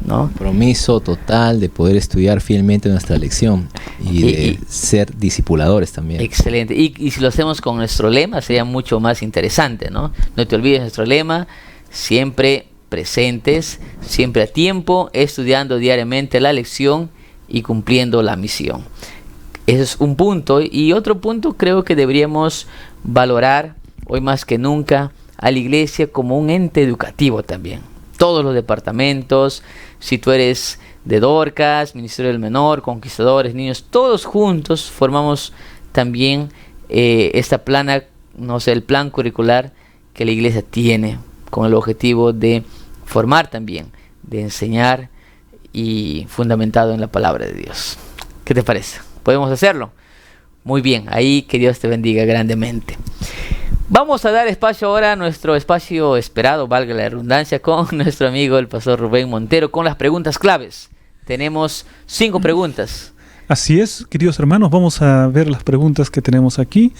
Speaker 1: ¿No?
Speaker 3: Compromiso total de poder estudiar fielmente nuestra lección y ser discipuladores también.
Speaker 1: Excelente. Y si lo hacemos con nuestro lema, sería mucho más interesante, ¿no? No te olvides nuestro lema, siempre presentes, siempre a tiempo, estudiando diariamente la lección y cumpliendo la misión. Ese es un punto. Y otro punto, creo que deberíamos valorar hoy más que nunca a la iglesia como un ente educativo también. Todos los departamentos, si tú eres de Dorcas, Ministerio del Menor, Conquistadores, Niños, todos juntos formamos también esta plana, no sé, el plan curricular que la iglesia tiene con el objetivo de formar también, de enseñar y fundamentado en la palabra de Dios. ¿Qué te parece? ¿Podemos hacerlo? Muy bien, ahí que Dios te bendiga grandemente. Vamos a dar espacio ahora a nuestro espacio esperado, valga la redundancia, con nuestro amigo el pastor Rubén Montero, con las preguntas claves. Tenemos 5 preguntas.
Speaker 2: Así es, queridos hermanos, vamos a ver las preguntas que tenemos aquí.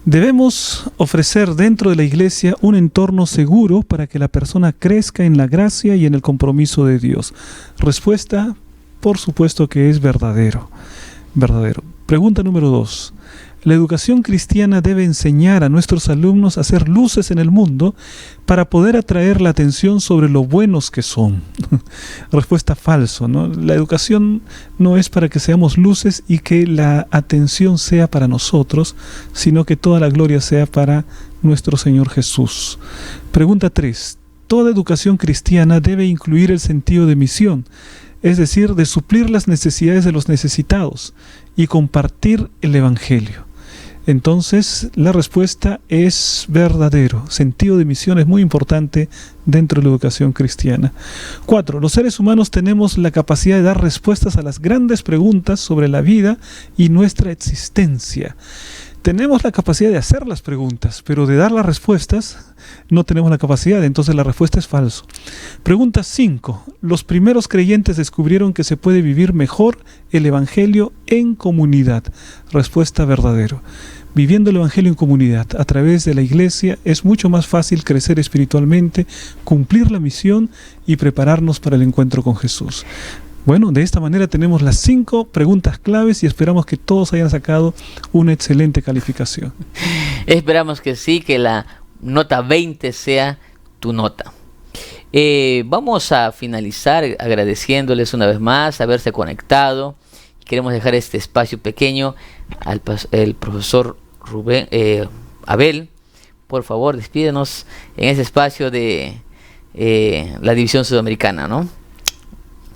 Speaker 2: Debemos ofrecer dentro de la iglesia un entorno seguro para que la persona crezca en la gracia y en el compromiso de Dios. Respuesta, por supuesto que es verdadero. Pregunta número 2. La educación cristiana debe enseñar a nuestros alumnos a ser luces en el mundo para poder atraer la atención sobre lo buenos que son. Respuesta falso, ¿no? La educación no es para que seamos luces y que la atención sea para nosotros, sino que toda la gloria sea para nuestro Señor Jesús. Pregunta 3. Toda educación cristiana debe incluir el sentido de misión, es decir, de suplir las necesidades de los necesitados y compartir el Evangelio. Entonces, la respuesta es verdadero. Sentido de misión es muy importante dentro de la educación cristiana. 4. Los seres humanos tenemos la capacidad de dar respuestas a las grandes preguntas sobre la vida y nuestra existencia. Tenemos la capacidad de hacer las preguntas, pero de dar las respuestas no tenemos la capacidad, entonces la respuesta es falso. Pregunta 5. Los primeros creyentes descubrieron que se puede vivir mejor el Evangelio en comunidad. Respuesta verdadero. Viviendo el Evangelio en comunidad, a través de la iglesia, es mucho más fácil crecer espiritualmente, cumplir la misión y prepararnos para el encuentro con Jesús. Bueno, de esta manera tenemos las 5 preguntas claves y esperamos que todos hayan sacado una excelente calificación.
Speaker 1: Esperamos que sí, que la nota 20 sea tu nota. Vamos a finalizar agradeciéndoles una vez más haberse conectado. Queremos dejar este espacio pequeño al el profesor Rubén, Abel. Por favor, despídenos en ese espacio de la división sudamericana, ¿no?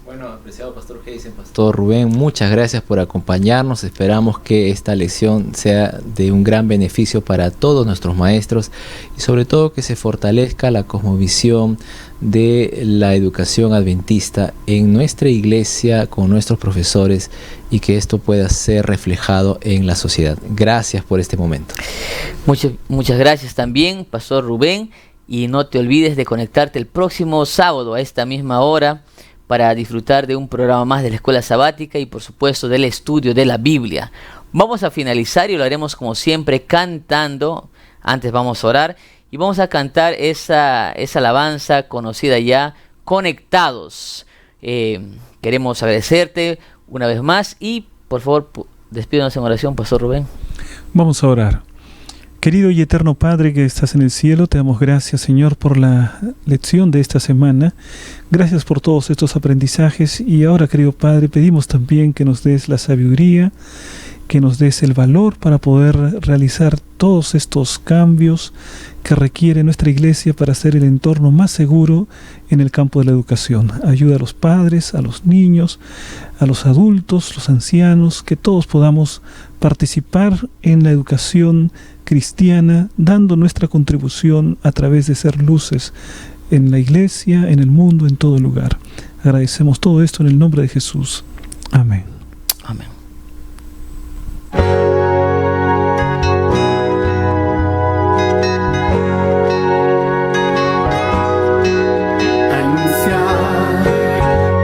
Speaker 3: Bueno, apreciado Pastor Heisen, Pastor Rubén, muchas gracias por acompañarnos. Esperamos que esta lección sea de un gran beneficio para todos nuestros maestros y sobre todo que se fortalezca la cosmovisión de la educación adventista en nuestra iglesia con nuestros profesores y que esto pueda ser reflejado en la sociedad. Gracias por este momento.
Speaker 1: Muchas gracias también, Pastor Rubén, y no te olvides de conectarte el próximo sábado a esta misma hora para disfrutar de un programa más de la Escuela Sabática y por supuesto del estudio de la Biblia. Vamos a finalizar y lo haremos como siempre cantando. Antes vamos a orar y vamos a cantar esa alabanza conocida ya, Conectados. Queremos agradecerte una vez más y por favor despídanos en oración, Pastor Rubén.
Speaker 2: Vamos a orar. Querido y eterno Padre que estás en el cielo, te damos gracias, Señor, por la lección de esta semana. Gracias por todos estos aprendizajes y ahora, querido Padre, pedimos también que nos des la sabiduría, que nos des el valor para poder realizar todos estos cambios que requiere nuestra iglesia para hacer el entorno más seguro en el campo de la educación. Ayuda a los padres, a los niños, a los adultos, los ancianos, que todos podamos participar en la educación cristiana, dando nuestra contribución a través de ser luces en la iglesia, en el mundo, en todo lugar. Agradecemos todo esto en el nombre de Jesús. Amén.
Speaker 1: Amén.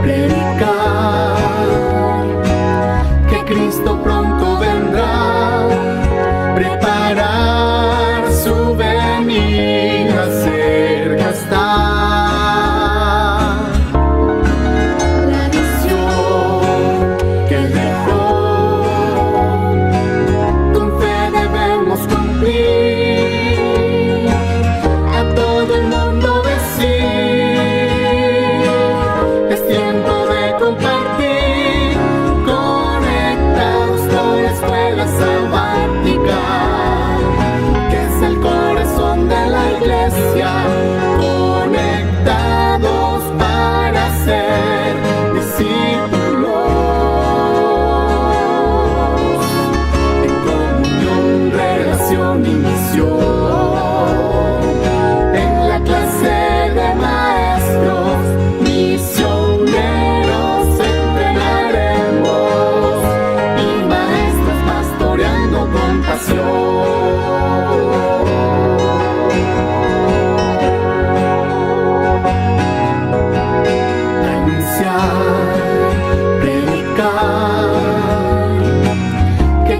Speaker 4: Predicar que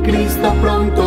Speaker 4: Cristo pronto